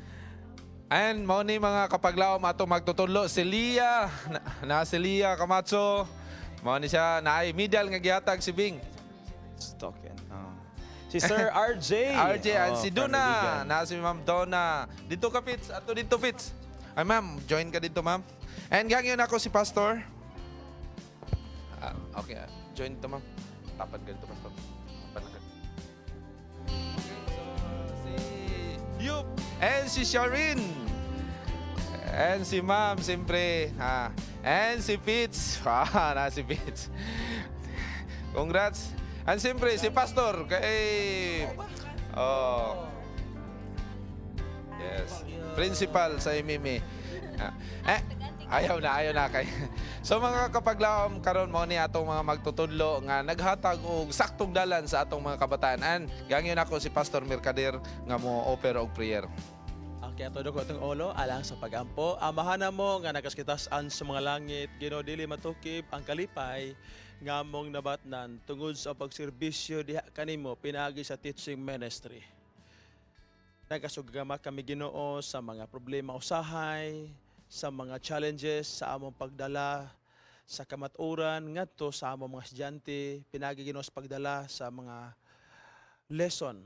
And mao ni mga kapaglaom ato magtutudlo si Lia si Lia Camatso. Mao ni siya naay medal nga gihatag si Bing.
Stocken. Si Sir RJ.
RJ and si Donna, si Ma'am Donna. Dito ka Pits, ato dito Pits. Ay ma'am, join ka dito ma'am. And gangyon ako si Pastor. Okay, join dito ma'am. Tapad ka dito Pastor. Tapad ka. Yup! And si Sharin. And si Ma'am, siyempre. And si Fitz. Na si Fitz. Congrats. And siyempre, si Pastor. Yes. Principal sa Imimi. Ayaw na kay. So mga kapaglaom karon mo ni atong mga magtutudlo nga naghatag og saktong dalan sa atong mga kabataan. And gangyon ako si Pastor Mercader nga mo offer og prayer.
Okay, ato ko itong ulo alang sa pagampo. Amahana mo nga nagaskitasan sa mga langit, Ginoo dili matukib ang kalipay nga mong nabatnan tungod sa pagserbisyo diha kanimo pinaagi sa teaching ministry. Nagasugama kami Ginoo sa mga problema usahay, sa mga challenges sa among pagdala sa kamaturan ngadto sa among mga estudyante, pinaagi Ginoo sa pagdala sa mga lesson.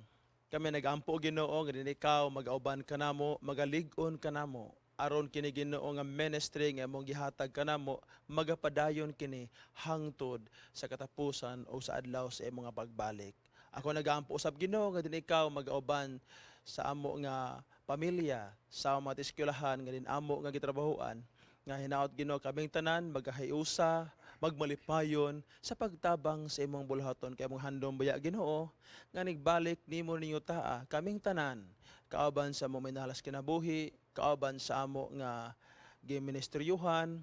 Kami nagampo Ginoo nga dinhi ikaw mag-auban kanamo, magalig-on kanamo aron kini Ginoo nga ministry nga imong gihatag kanamo magapadayon kini hangtod sa katapusan o sa adlaw sa imong pagbalik. Ako nagampo usab Ginoo nga dinhi ikaw mag-auban sa amo nga pamilya, sa mga eskwelahan nga din amo nga gitrabahoan nga hinaot Ginoo kaming tanan magahiusa, magmalipayon sa pagtabang sa imong buluhaton kay imong handom baya Ginoo nga nigbalik nimo ninyo taa kaming tanan kauban sa among minalas kinabuhi, kauban sa amo nga giministeryuhan,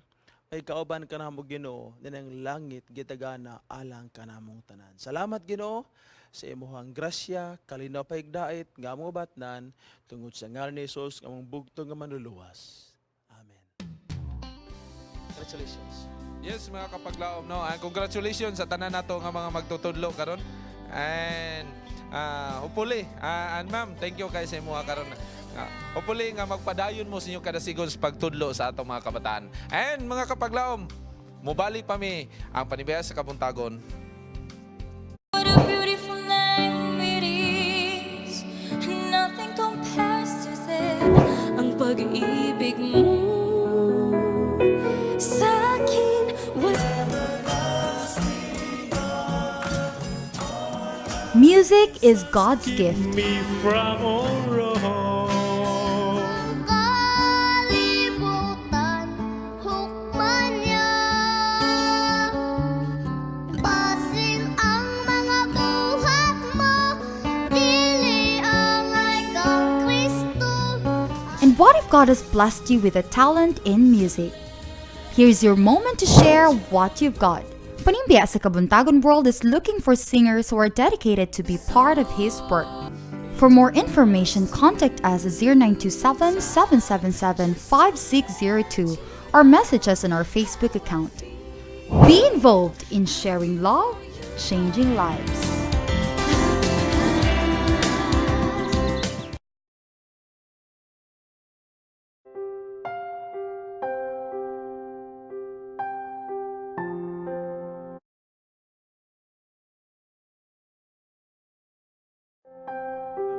ay kauban kanamo Ginoo dinang langit gitagana alang kanamong tanan. Salamat Ginoo sa imong grasya, kalinaw paigdait nga among batnan tungod sa ngalan ni Jesus nga among bugtong nga manluluwas. Amen. Congratulations.
Yes, mga kapaglaom, no? And congratulations sa tanan nato nga mga magtutudlo karon. And hopefully, and ma'am, thank you kay sa imo karon. Hopefully nga magpadayon mo sa inyo kada sigon sa pagtudlo sa atong mga kabataan. And mga kapaglaom, mubalik pa mi ang Panimbaya sa Kabuntagon.
What a beautiful name it is. Nothing compares to that. Ang pag-ibig mo sa akin.
Music is God's gift.
Me from all wrong.
Kalibutan, hukman niya. Basin ang mga buhat mo. Dili ang ay kang Kristo.
And what if God has blessed you with a talent in music? Here's your moment to share what you've got. Panimbaya sa Kabuntagon World is looking for singers who are dedicated to be part of His work. For more information, contact us at 0927-777-5602 or message us on our Facebook account. Be involved in sharing love, changing lives.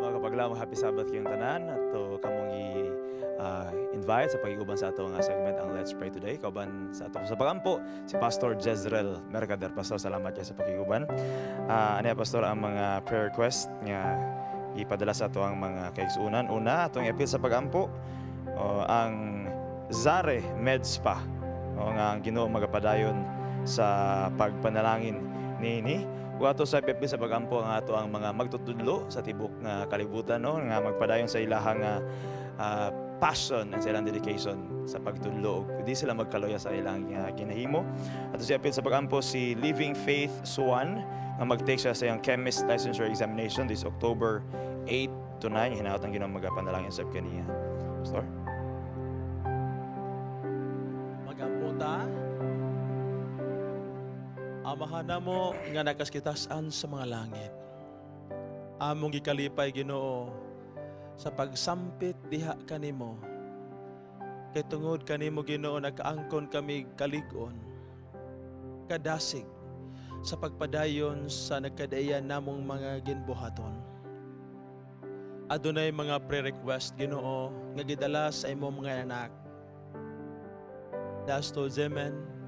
Mga kapaglaom, happy Sabbath kayong tanan. At kamong i-invite sa pag-iuban sa ato nga segment ang Let's Pray Today. Kauban sa ato sa pagampo, si Pastor Jezreel Mercader. Pastor, salamat kayo sa pag-iuban. Ano Pastor, ang mga prayer request nga ipadala sa ato ang mga kaigsuunan. Una, atong i-appeal sa pagampo, ang Zare Med Spa. Nga ang Ginoo magapadayon sa pagpanalangin ni ato sa pipil sa pagampo ang ato ang mga magtutudlo sa tibok nga kalibutan, no, nga magpadayon sa ilahang passion and sa ilang dedication sa pagtudlo ug di sila magkaloya sa ilang ginahimo. Ato sa pipil sa pagampo si Living Faith Suwan nga mag-take siya sa iyang chemist licensure examination this October 8 to 9. Hinaot ang Ginoo magapanalangin sa kaniya. Pastor?
Magamputa. Amahan na mo nga nakaskitasan sa mga langit. Among gikalipay Ginoo sa pagsampit diha kanimo. Kay tungod kanimo Ginoo nakaangkon kami kalig-on. Kadasig sa pagpadayon sa nagkadayan namong mga ginbuhaton. Adunay mga pre-request Ginoo nga gidala sa imong mga anak. Dasto Zemen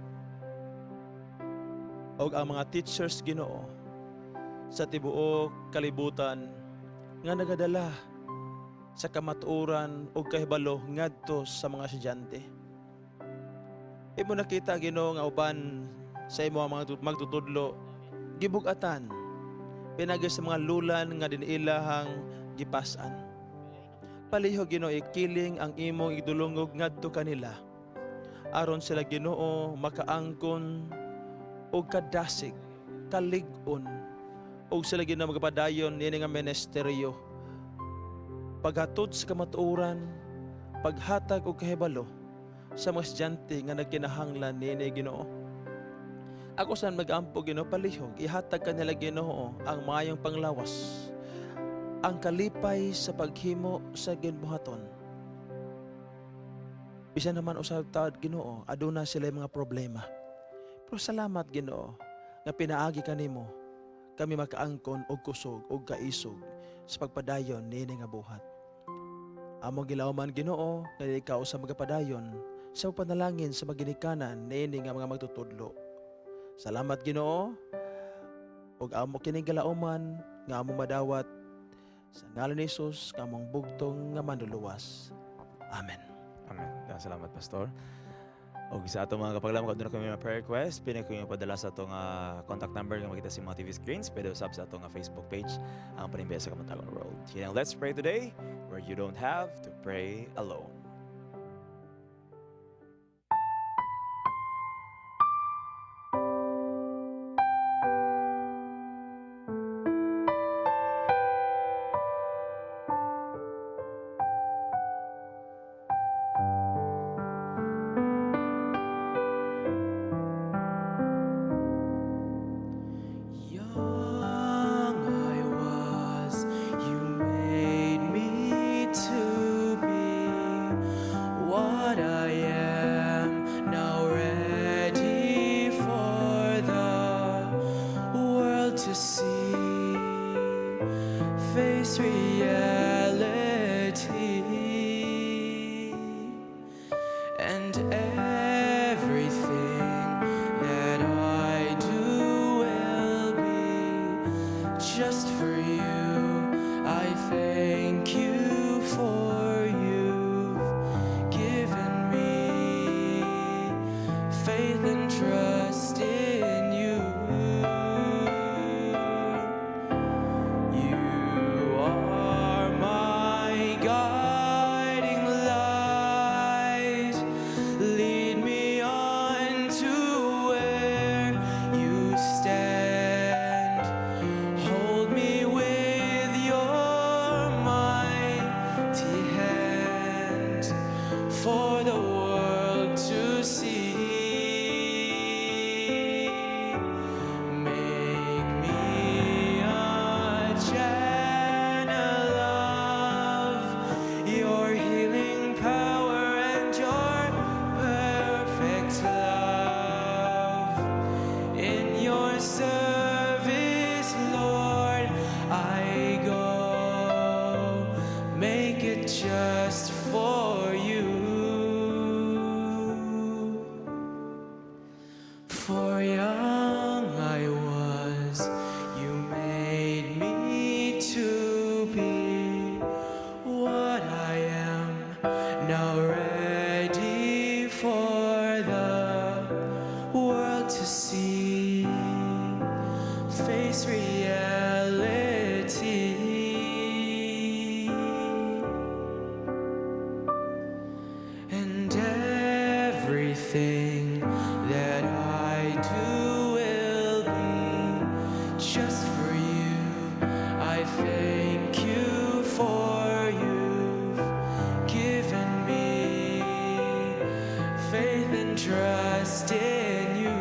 o ang mga teachers Ginoo sa tibuok kalibutan nga nagadala sa kamatuoran o kahibalo ngadto sa mga estudyante. Imo nakita Ginoo nga uban sa imo mga magtutudlo gibug-atan pinagi sa mga lulan nga dinilahang gipasan. Palihog Ginoo ikiling ang imong idulungog ngadto kanila aron sila Ginoo makaangkon og kadasig, kalig-on, og sila Ginoo magapadayon nini nga ministeryo. Paghatod sa kamatuoran, paghatag og kahibalo sa mga estudyante nga nagkinahanglan nini Ginoo. Ako saan mag-ampo Ginoo palihog, ihatag kanila Ginoo ang maayong panglawas, ang kalipay sa paghimo sa ginbuhaton. Bisan naman usab taad Ginoo, aduna sila mga problema. Pero salamat Ginoo nga pinaagi kanimo kami makaangkon og kusog og kaisog sa pagpadayon niini nga buhat. Among gilawman Ginoo nga ikaw sa magapadayon sa panalangin sa maginikanan niini nga mga magtutudlo. Salamat Ginoo ug amo kining galauman nga among madawat sa ngalan ni Jesus nga among bugtong nga manluluwas. Amen.
Amen. Salamat Pastor. O sa ato mga kapaglaom, kung doon na kami mga prayer request, pinag ko yung padala sa itong contact number nga makita sa mga TV screens. Pwede usap sa itong Facebook page, ang Panimbaya sa Kabuntagon World. Yan ang Let's Pray Today, where you don't have to pray alone.
for the world to see. Make me a channel of your healing power and your perfect love. In your service, Lord, I go. Make it just for you. For young I was, you made me to be what I am now, ready for the world to see, face reality, and everything that I do will be just for you. I thank you for you've given me faith and trust in you.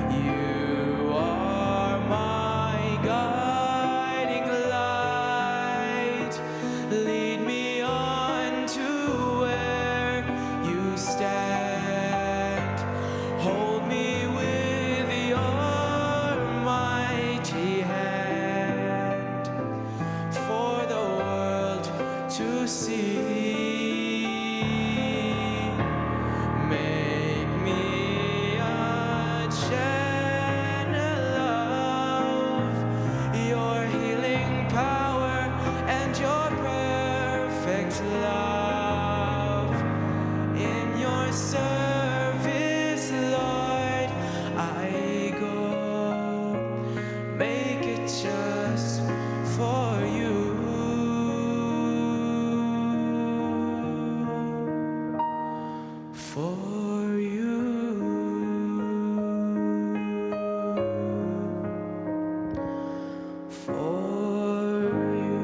You are my guiding light. Lead me on to where you stand. Hold me with your mighty hand for the world to see. Make me a channel of your healing power and your perfect love. In your service, Lord, I go. Make it just for you. For you. For you.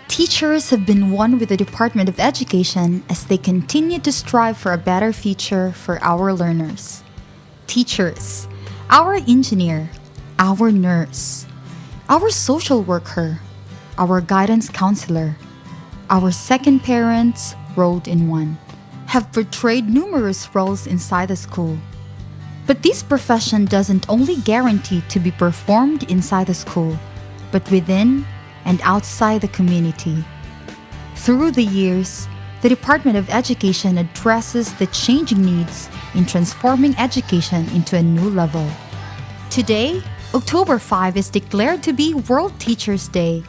Teachers have been one with the Department of Education as they continue to strive for a better future for our learners. Teachers, our engineer, our nurse, our social worker, our guidance counselor, our second parents rolled in one, have portrayed numerous roles inside the school. But this profession doesn't only guarantee to be performed inside the school, but within and outside the community. Through the years, the Department of Education addresses the changing needs in transforming education into a new level. Today, October 5 is declared to be World Teachers' Day,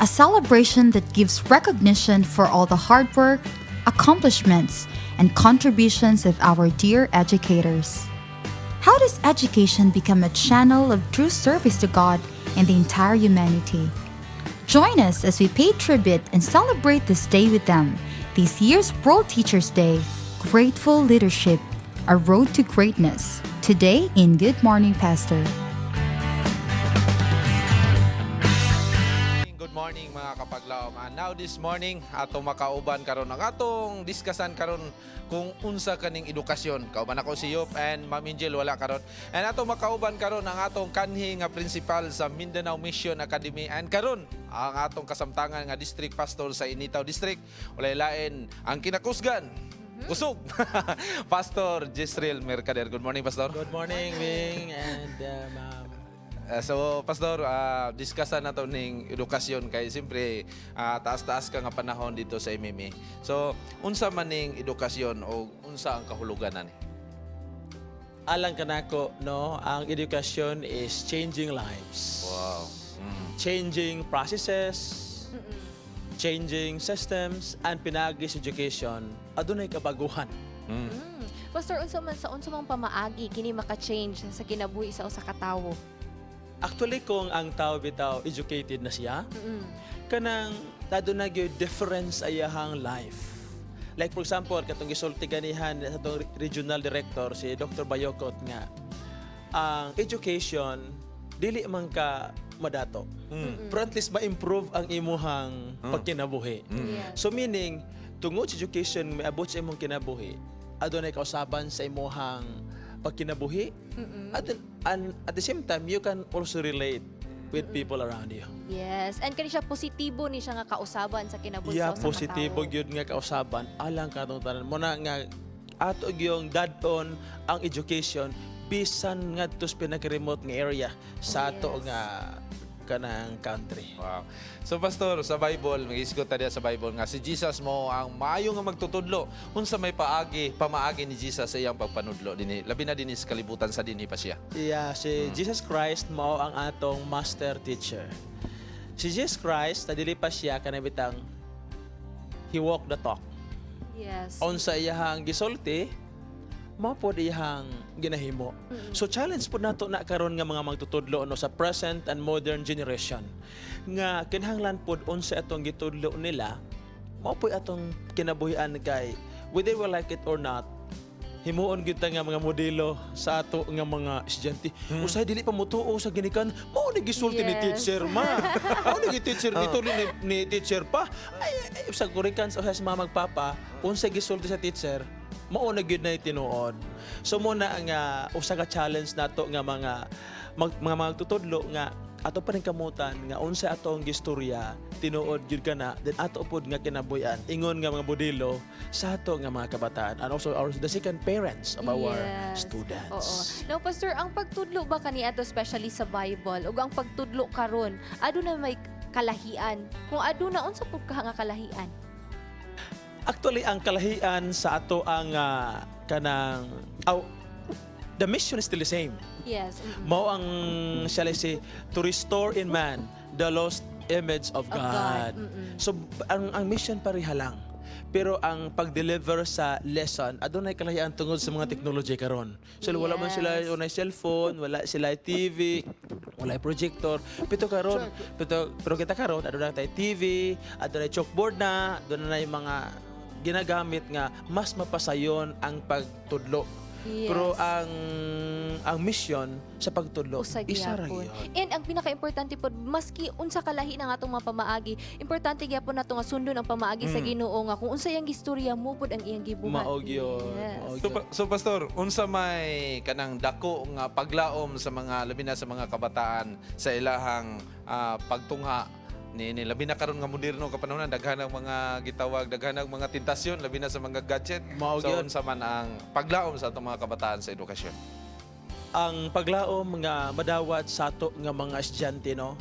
a celebration that gives recognition for all the hard work, accomplishments, and contributions of our dear educators. How does education become a channel of true service to God and the entire humanity? Join us as we pay tribute and celebrate this day with them. This year's World Teachers' Day, Grateful Leadership, A Road to Greatness. Today in Good Morning, Pastor.
Good morning mga kapaglaom. And now this morning, atong makauban karon ang atong diskasan karon kung unsa kaning edukasyon. Kauban ako si Yop and Ma'am Angel wala karon. And atong makauban karon ang atong kanhi nga principal sa Mindanao Mission Academy and karon ang atong kasamtangan nga district pastor sa Initaw District. Walay lain ang kinakusgan. Kusog. Pastor Jezreel Mercader. Good morning, Pastor.
Good morning, Wing and Ma'am.
So, Pastor, discussan na to ning edukasyon kay siyempre taas-taas ka nga panahon dito sa MMA. So, unsa man ning edukasyon o unsa ang kahulugan ani?
Alang kanako, no, ang edukasyon is changing lives.
Wow.
Changing processes, changing systems, and pinagis education, adunay kabaguhan.
Pastor, unsa mang pamaagi kini maka-change sa kinabuhi sa usa ka tawo?
Actually, kung ang tao bitaw educated na siya, kanang tado na gyud difference ayahang life. Like for example, katong gisulti ganihan sa atong regional director si Dr. Bayokot nga ang education dili man ka madato. Pero at least ma-improve ang imuhang pagkinabuhi. So meaning, tungod sa education may abot sa imong kinabuhi, adunay kausaban sa imuhang pagkinabuhi. And at the same time, you can also relate with people around you.
Yes, and kani siya positibo ni siya nga kausaban sa kinabuhi
Yeah,
sa usa ka
positibo
tawo.
gyud nga kausaban alang katong tanan mo na nga ato gyung dadon ang education bisan ngadto sa pinaka-remote nga area sa ato nga kanang country.
Wow. So Pastor, sa Bible, mag-isgot ta diya sa Bible nga si Jesus mo ang maayo nga magtutudlo unsa may pamaagi ni Jesus sa iyang pagpanudlo dinhi. Labi na dinhi sa kalibutan sa dinhi pa siya.
Yeah, si Jesus Christ mao ang atong master teacher. Si Jesus Christ dili pa siya kanabitang he walk the talk.
Yes.
Unsa iyahang gisulti, mao pod iyahang ginahimo. So challenge po nato na karon nga mga magtutudlo no sa present and modern generation nga kinahanglan pod unsa atong gitudlo nila, mao pod atong kinabuhian kay whether we like it or not. Himuon gyud ta nga mga modelo sa ato nga mga estudyante. Usay dili pa motuo sa ginikan, mao ni gisulti ni teacher ma. Mao ni teacher dito ni teacher pa. Ay sa kurikan sa mga magpapa, unsay gisulti sa teacher, mao na gyud na tinuod. So mo na ang usa ka challenge nato nga mga magtutudlo nga ato pa rin kamutan nga unsa ato ang gistorya tinuod gyud kana then ato pod nga kinabuyan ingon nga mga modelo sa ato nga mga kabataan and also the second parents of our students.
Oo. Now, Pastor, ang pagtudlo ba kaniadto especially sa Bible ug ang pagtudlo karon aduna may kalahian? Kung aduna unsa pud ka nga kalahian?
Actually, ang kalahian sa ato ang kanang the mission is still the same.
Yes.
Mao ang shall I say to restore in man the lost image of God. So ang mission pareha lang. Pero ang pag-deliver sa lesson adunay kalahian tungod sa mga technology karon. So wala man sila unay cellphone, wala sila TV, wala projector. Pero kita karon adunay tay TV, adunay chalkboard na, adunay mga ginagamit nga mas mapasayon ang pagtudlo. Pero ang mission sa pagtudlo isa ra gyud.
And ang pinaka-importante pod maski unsa kalahi ng atong mga pamaagi, importante gyapon nato nga sundon ang pamaagi sa Ginoo nga kung unsa yang istorya mo pod ang iyang gibuhat.
Mao gyud.
So Pastor, unsa may kanang dako nga paglaom sa mga labi na sa mga kabataan sa ilahang pagtungha ni labi na karon nga moderno kapanahon daghan ang mga gitawag daghan ang mga tentasyon labi na sa mga gadget. So unsa man ang paglaom sa atong mga kabataan sa edukasyon?
Ang paglaom nga madawat sa ato nga mga estudyante no.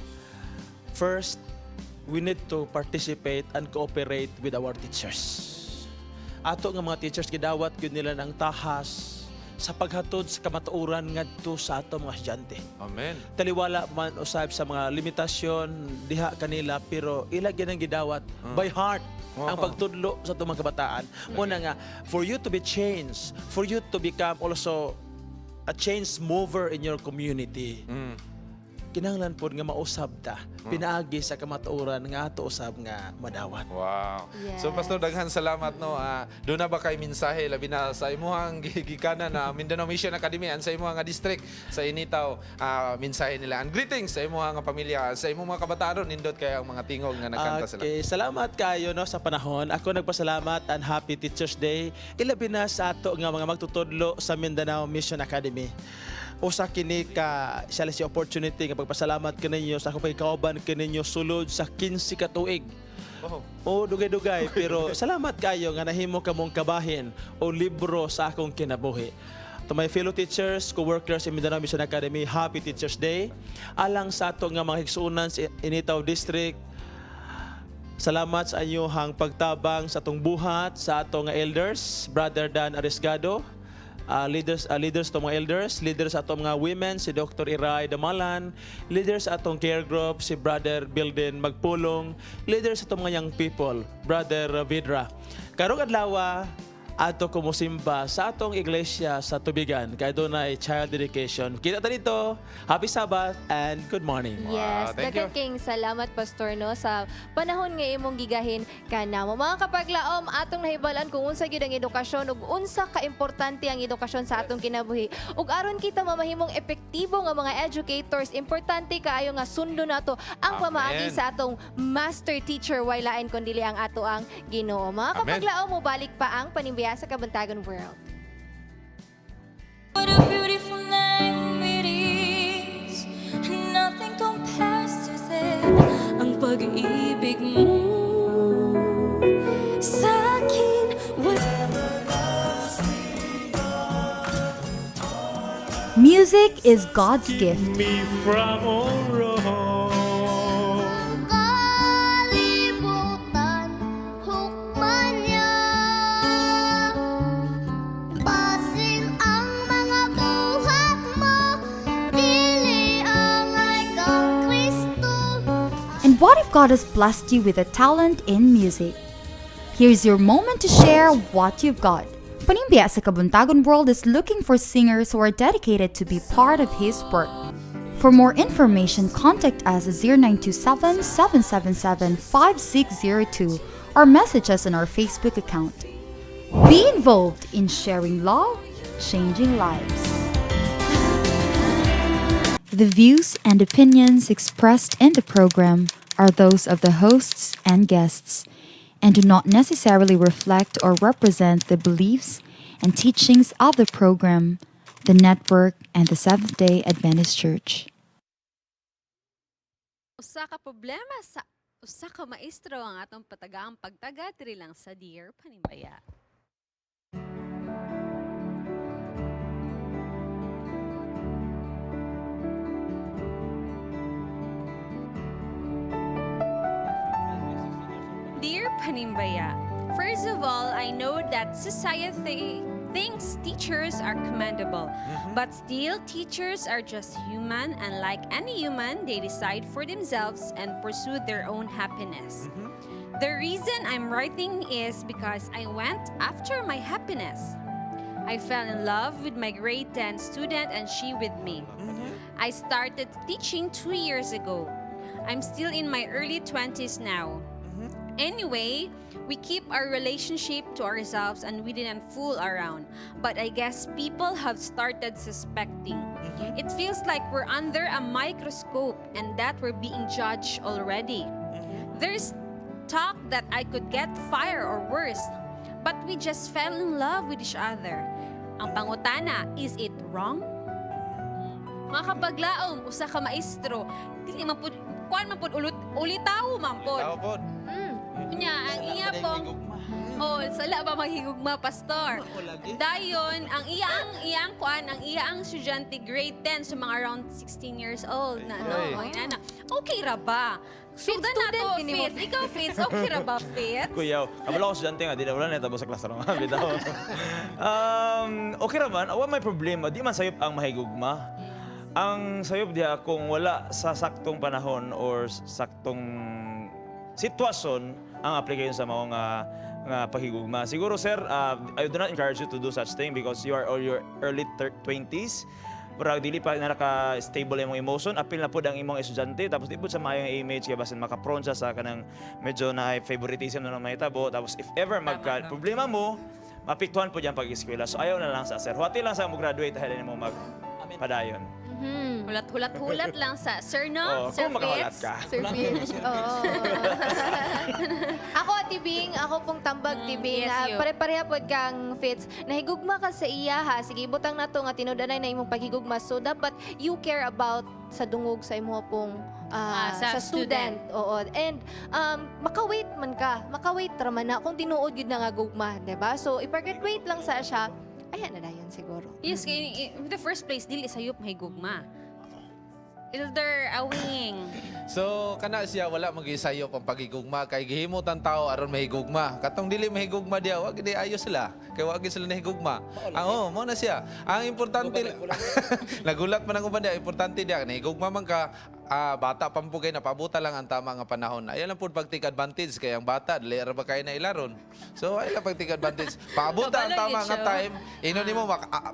First, we need to participate and cooperate with our teachers. Ato nga mga teachers gidawat gyud nila ng tahas sa paghatod sa kamatuoran ngadto sa ato mga estudyante.
Amen.
Taliwala man usab sa mga limitasyon diha kanila pero ila gyud ang gidawat by heart ang pagtudlo sa ato mga kabataan. Muna nga for you to be changed, for you to become also a change mover in your community. Kinahanglan pod nga mausab ta pinaagi sa kamatuoran nga ato usab nga madawat.
Wow. So Pastor, daghan salamat no. Do na ba kay mensahe labi na sa imuhang gigikanan na Mindanao Mission Academy and sa imuhang district sa Initaw, mensahe nila and greetings sa imuhang pamilya, sa imong mga kabataan nindot kay ang mga tingog nga nagkanta sila.
Okay, salamat kayo no sa panahon. Ako nagpasalamat and happy Teachers Day. Ilabi na sa ato nga mga magtutudlo sa Mindanao Mission Academy. Usa kini ka siya si opportunity nga pagpasalamat kaninyo sa akong pagkauban kaninyo sulod sa 15 ka tuig. Dugay-dugay pero salamat kayo nga nahimo kamong kabahin o libro sa akong kinabuhi. To my fellow teachers, co-workers in Mindanao Mission Academy, happy Teachers Day. Alang sa ato nga mga higsunan sa Initaw District, salamat sa inyong pagtabang sa atong buhat sa ato nga elders, Brother Dan Arisgado, leaders to mga elders, leaders atong mga women, si Dr. Iray Damalan, leaders atong care group, si Brother Bilden Magpulong, leaders atong mga young people, Brother Vidra. Karong adlaw, ato kumusimba sa atong iglesia sa Tubigan. Kaya doon ay child dedication. Kita ta dito. Happy Sabbath and good morning.
Yes,
thank you.
daghang king salamat Pastor no sa panahon nga imong gigahin kanamo. Mga kapaglaom, atong nahibalan kung unsa gyud ang edukasyon ug unsa ka importante ang edukasyon sa atong kinabuhi. Ug aron kita mamahimong epektibo nga mga educators, importante kaayo nga sundo nato ang pamaagi sa atong master teacher way lain kundi ang ato ang Ginoo. Mga kapaglaom, mobalik pa ang Panimbaya sa Kabuntagon World.
What a beautiful name it is. Nothing compares to that. Ang pag-ibig mo sa akin.
Music is God's gift.
Me from all wrong.
Kalibutan, hukman niya. Pasin ang mga buhat mo. Dili ang kang Kristo.
And what if God has blessed you with a talent in music? Here's your moment to share what you've got. Panimbaya sa Kabuntagon World is looking for singers who are dedicated to be part of His work. For more information, contact us at 0927-777-5602 or message us on our Facebook account. Be involved in sharing love, changing lives. The views and opinions expressed in the program are those of the hosts and guests and do not necessarily reflect or represent the beliefs and teachings of the program, the network, and the Seventh-day Adventist Church.
Usa ka problema sa usa ka maestro ang atong patagaang pagtaga diri lang sa Dear Panimbaya. Dear Panimbaya, first of all, I know that society thinks teachers are commendable, but still teachers are just human, and like any human, they decide for themselves and pursue their own happiness. The reason I'm writing is because I went after my happiness. I fell in love with my grade 10 student and she with me. I started teaching 2 years ago. I'm still in my early 20s now. Anyway, we keep our relationship to ourselves and we didn't fool around. But I guess people have started suspecting. It feels like we're under a microscope and that we're being judged already. There's talk that I could get fired or worse, but we just fell in love with each other. Ang pangutana, is it wrong? Mga kapaglaom, usa ka maestro, dili man pud kuan man pud ulitaw man pud. Nya, ang iya pong sala ba maghigugma, Pastor? Dayon, ang iyang kuan, ang iyang estudyante grade 10 so mga around 16 years old na no. Ina. Okay ra ba? Sudan na to, Fitz. Ikaw, Fitz, okay ra ba, Fitz?
Kuya, kabalo ko estudyante nga, di na wala na tabo sa classroom. Bitaw. Okay ra man, awa may problema, di man sayop ang mahigugma. Ang sayop diha kung wala sa saktong panahon or saktong sitwasyon ang application sa mga paghigugma. Siguro, sir, I do not encourage you to do such thing because you are on your early 20s. Pero dili pa na naka-stable yung emotion, apil na po ang imong estudyante, tapos di po sa mayang image, kaya basin makaprone siya sa kanang medyo na favoritism na may tabo. Tapos if ever magka-problema mo, mapiktuhan po dyan pag-eskwela. So ayaw na lang sa sir. Huwati lang sa mo graduate, dahil mo magpadayon.
Hulat-hulat lang sa Sir, no? Sir
Kung makahulat
Fitz.
ka.
Sir Fitz. Oo. Ako, Tibing, ako pong tambag, Tibing.
yes, you.
Pare-pareha po kang Fitz. Nahigugma ka sa iya, ha? Sige, butang na to nga tinudanay na imong paghigugma. So, dapat you care about sa dungog sa imo pong
sa
student. Oo. And makawait man ka. Makawait raman na kung tinuod yun na nga gugma. Diba? So, ipag-graduate lang sa siya. Ayan na dayon siguro.
Yes, in the first place, dili sayop mahigugma. Elder Awing.
So, kana siya, wala mag-isayo pang pagigugma. Kay gihimot ang tao aron mahigugma. Katong dili mahigugma diya, wag di ayo sila. Kay wag sila nahigugma. Mo na siya. Ang importante, nagulat man ang uban diya, importante diya, nahigugma man ka, bata pampugay na pabuta lang ang tama nga panahon. Ayan lang po pag-take advantage kay ang bata, later ba kayo na ilaron. So ayan lang pag-take advantage. Paabuta ang tama nga time. Ino nimo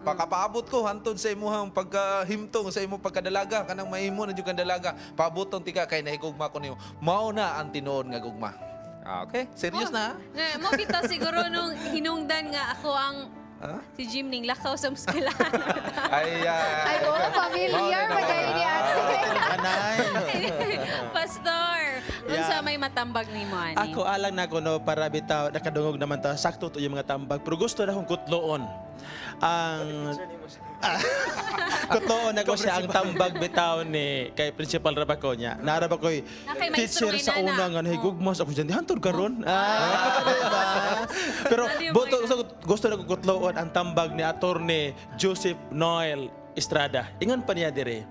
makapaabot ko hantod sa imuhang pagkahimtong sa imong pagkadalaga kanang mahimo na jud kang dalaga. Paabuton tika kay nahigugma ko nimo. Mao na ang tinuod nga gugma. Okay, serious na.
Mo bitaw siguro nung hinungdan nga ako ang si Jim ning lakaw sa muskilahan.
Ay,
familiar ba kayo ni ate?
Pastor, unsa may matambag nimo ani?
Ako alang na ko no para bitaw nakadungog naman ta sakto to yung mga tambag pero gusto na akong kutloon. Ang kutloon ako siya ang tambag bitaw ni kay Principal Rabaco niya. Naraba ko'y teacher sa una nga nahigugmas ako dyan. Hantod karon. Diba? Pero gusto na ko kutloon ang tambag ni Attorney Joseph Noel Estrada. Ingon pa niya dire.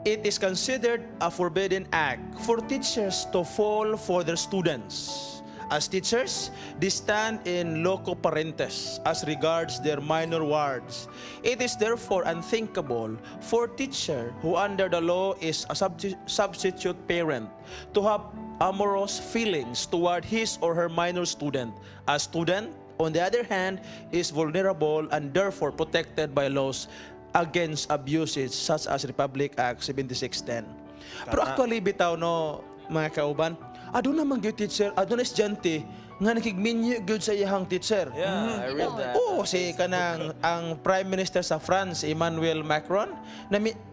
It is considered a forbidden act for teachers to fall for their students. As teachers, they stand in loco parentis as regards their minor wards. It is therefore unthinkable for teacher who under the law is a substitute parent to have amorous feelings toward his or her minor student. A student, on the other hand, is vulnerable and therefore protected by laws against abuses such as Republic Act 7610. Pero actually bitaw no mga kauban, aduna man gyud teacher, aduna estudyante nga nakigminyo gyud sa iyang teacher.
Yeah, I read that.
Oo, si kanang ang Prime Minister sa France, Emmanuel Macron,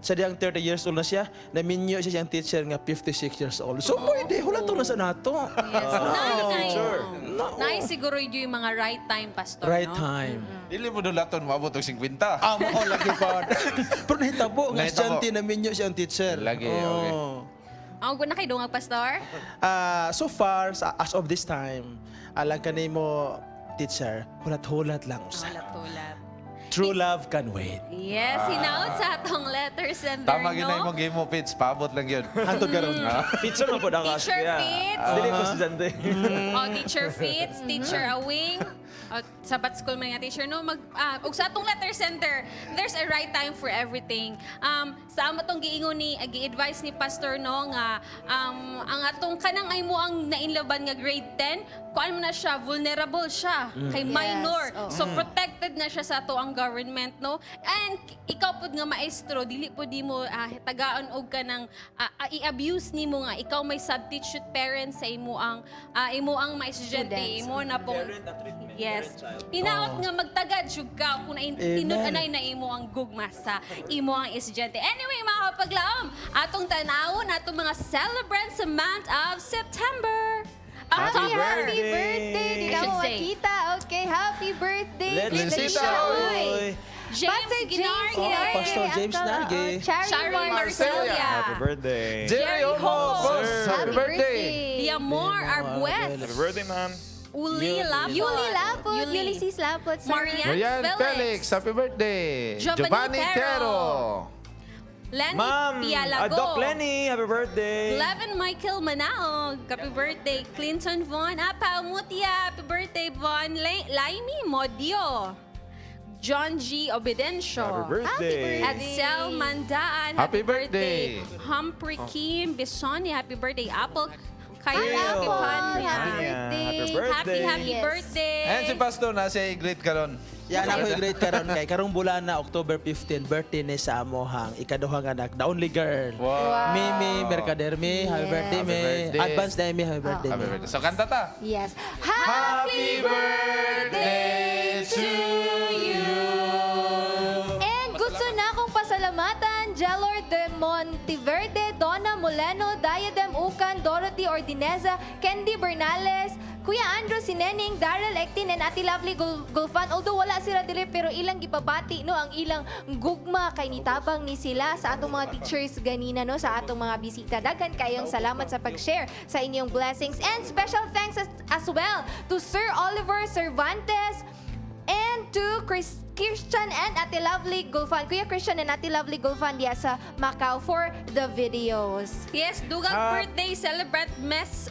sa diyang 30 years old na siya, naminyo siya siyang teacher nga 56 years old. So pwede, hulato na sa nato.
Yes, Nay siguro yung mga right time, Pastor,
Right
no?
time.
Dili mo dulaton maabot og 50.
Mo lagi pa. Pero nahitabo nga estudyante naminyo siyang teacher.
Lagi, okay.
Ang guna kay dungag, Pastor?
So far, as of this time, alang ka mo, teacher, hulat-hulat lang usa.
Hulat-hulat.
True love can wait.
Yes, hinaot sa atong letter sender,
Tama ginay
no?
mo game mo Fitz, paabot lang yun.
Hantod karon.
Teacher mo po na
Teacher Fitz.
Dili ko estudyante.
Teacher Fitz, Teacher Awing. Sabat school man nga teacher no ug sa atong letter center there's a right time for everything. Sa amo tong giingon ni gi-advise ni pastor no nga ang atong kanang ay mo ang nainlaban nga grade 10 kuan mo na siya vulnerable siya kay minor. So protected na siya sa ato ang government no. And ikaw pud nga maestro dili pud mo tagaon og kanang i-abuse nimo nga ikaw may substitute parent sa imo ang maestudyante imo na pong yes. Hinaot nga magtagad jud ka kung tinud-anay na imo ang gugma sa imo ang estudyante. Anyway, mga kapaglaom, atong tanawon atong mga celebrants sa month of September.
Happy birthday! Di ka mo makita. Okay, happy birthday!
Linsita,
oy!
Pastor Ginarge.
Pastor James Narge.
Shari Marcelia.
Happy birthday.
Jerry Homos, happy birthday.
Diamor Arbues.
Happy birthday, ma'am.
Uli Lapot.
Yuli Lapot. Ulysses Lapot.
Marian
Felix, happy birthday.
Giovanni Tero. Lenny
Ma'am,
Pialago.
Doc Lenny, happy birthday.
Levin Michael Manaog, happy birthday. Clinton Von Apa Mutia, happy birthday Von. Laimi Modio. John G. Obidencio.
Happy birthday.
Edsel Mandaan,
Happy birthday.
Humphrey Kim Bisoni, happy birthday. Apple Kaya
Happy
Pipanya.
Happy birthday.
Happy birthday.
And si Pastor na siya great karon.
Yan ako yung great karon kay karong bulan na October 15 birthday ni sa amohang ikaduhang anak, the only girl.
Wow.
Mimi Mercader mi, happy birthday mi.
birthday.
Advance na mi, happy birthday
Happy
mi.
birthday. So kanta ta.
Yes.
Happy birthday to you.
And gusto na akong pasalamatan, Jelor de Monteverde, Donna Moleno, Diadem Ucan, Dorothy Ordineza, Candy Bernales, Kuya Andrew Sineneng, Daryl Ectin, and Ate Lovely Gulfan. Although wala sila dili, pero ilang gipabati, no, ang ilang gugma kay nitabang ni sila sa atong mga teachers ganina, no, sa atong mga bisita. Daghan kayong salamat sa pag-share sa inyong blessings. And special thanks as well to Sir Oliver Cervantes and to Christian and Ate Lovely Gulfan. Kuya Christian and Ate Lovely Gulfan diya sa Macau for the videos.
Yes, dugang birthday celebrant Miss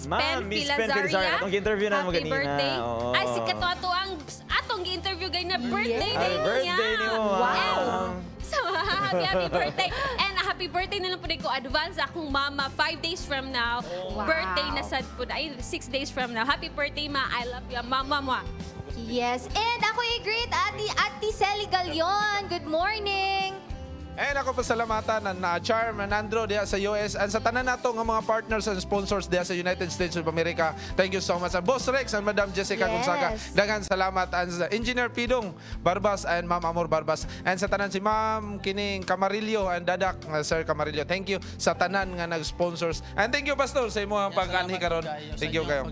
Pen Pilazaria.
Atong interview na mo
Happy
ganina.
birthday.
Oo.
Ay, si Kato ato ang atong gi-interview gay na birthday
Happy
day niya.
birthday ni mo.
Wow. So, happy birthday. And happy happy birthday na lang po ko advance akong mama 5 days from now.
Wow.
Birthday na sad po ay 6 days from now. Happy birthday ma. I love you mama mo.
Yes, and ako i-greet Ate Sally Galion. Good morning!
And ako pasalamatan na Charm and Andrew diya sa US and sa tanan nato nga mga partners and sponsors diya sa United States of America. Thank you so much. And Boss Rex and Madam Jessica Gonzaga. Daghang salamat. And sa Engineer Pidong Barbas and Ma'am Amor Barbas. And sa tanan si Ma'am kining Camarillo and Dadak Sir Camarillo. Thank you sa tanan nga nag-sponsors. And thank you Pastor sa imong pagkanhi karon. Thank you kayo.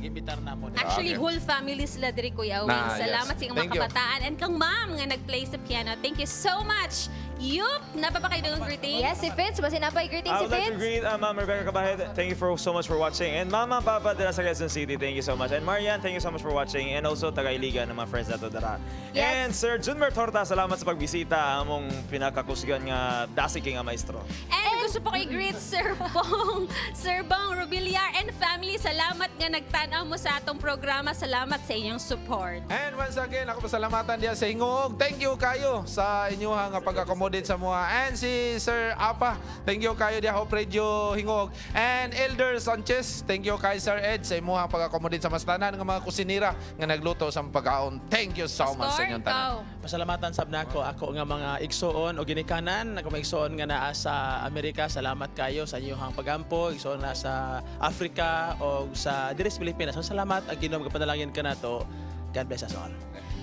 Actually, whole family sila diri Kuya Wing. Salamat sa mga
Thank you.
kabataan and kang ma'am nga nag-play sa piano. Thank you so much. Yup, napapakayo ng greeting.
Yes, si Fitz. Basi na pa i-greeting
I
si
would like to
Fitz.
greet Ma'am Rebecca Cabahid. Thank you so much for watching. And Mama Papa dira sa Quezon City, thank you so much. And Marian, thank you so much for watching. And also taga-Iliga ng mga friends nato dara.
Yes.
And Sir Junmer Torta, salamat sa pagbisita among pinakakusgan nga dasig nga maestro.
And gusto po kay greet Sir Bong Rubiliar and family. Salamat nga nagtanaw mo sa atong programa. Salamat sa inyong support.
And once again, ako pasalamatan diya sa Hingog. Thank you kayo sa inyong nga pag-accommodate sa mga. And si Sir Apa, thank you kayo diya Hope Radio Hingog. And Elder Sanchez, thank you kay Sir Ed sa inyong pag-accommodate sa mastanan ng mga kusinira nga nagluto sa pagkaon. Thank you so much sa inyong tanan.
Pasalamatan sab nako ako nga mga igsoon o ginikanan, ako mga igsoon nga naa sa Amerika. Salamat kayo sa inyong pagampo, igsoon na sa Africa o sa diri sa Pilipinas. So, salamat ang Ginoo magapadalangin ka nato. God bless us all.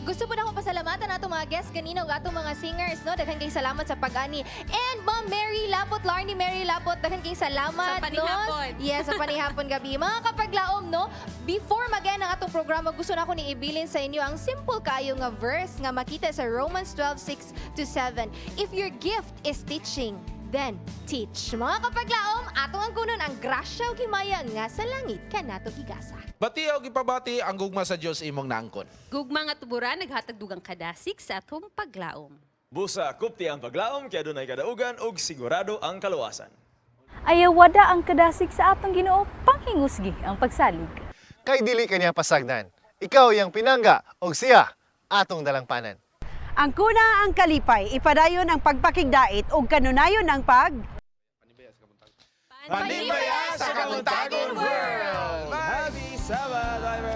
Gusto po na akong pasalamatan atong mga guests kanina ug atong mga singers, no? Daghan kay salamat sa pag-ani. And Ma'am Mary Lapot, Larnie Mary Lapot, daghan kay salamat,
Sa panihapon.
no? Yes, sa panihapon gabi. Mga kapaglaom, no? Before mag-end ang atong programa, gusto na ako ni ibilin sa inyo ang simple kayo nga verse nga makita sa Romans 12:6-7. If your gift is teaching, then teach. Mga kapaglaom, atong ang kunon ang grasya ug himaya nga sa langit kanato gigasa.
Bati o gipabati ang gugma sa Dios imong naangkon.
Gugma nga tuburan, naghatag dugang kadasik sa atong paglaom.
Busa kupti ang paglaom kaya dunay kadaugan ug sigurado ang kaluwasan.
Ayaw wada ang kadasik sa atong Ginoo, panghingusgi ang pagsalig.
Kay dili kaniya pasagdan. Ikaw yang pinangga og siya atong dalangpanan.
Ang kuna ang kalipay, ipadayon ang pagpakigdait ug kanunayon ang
Panimbaya sa Kabuntagon World!
Happy Sabbath!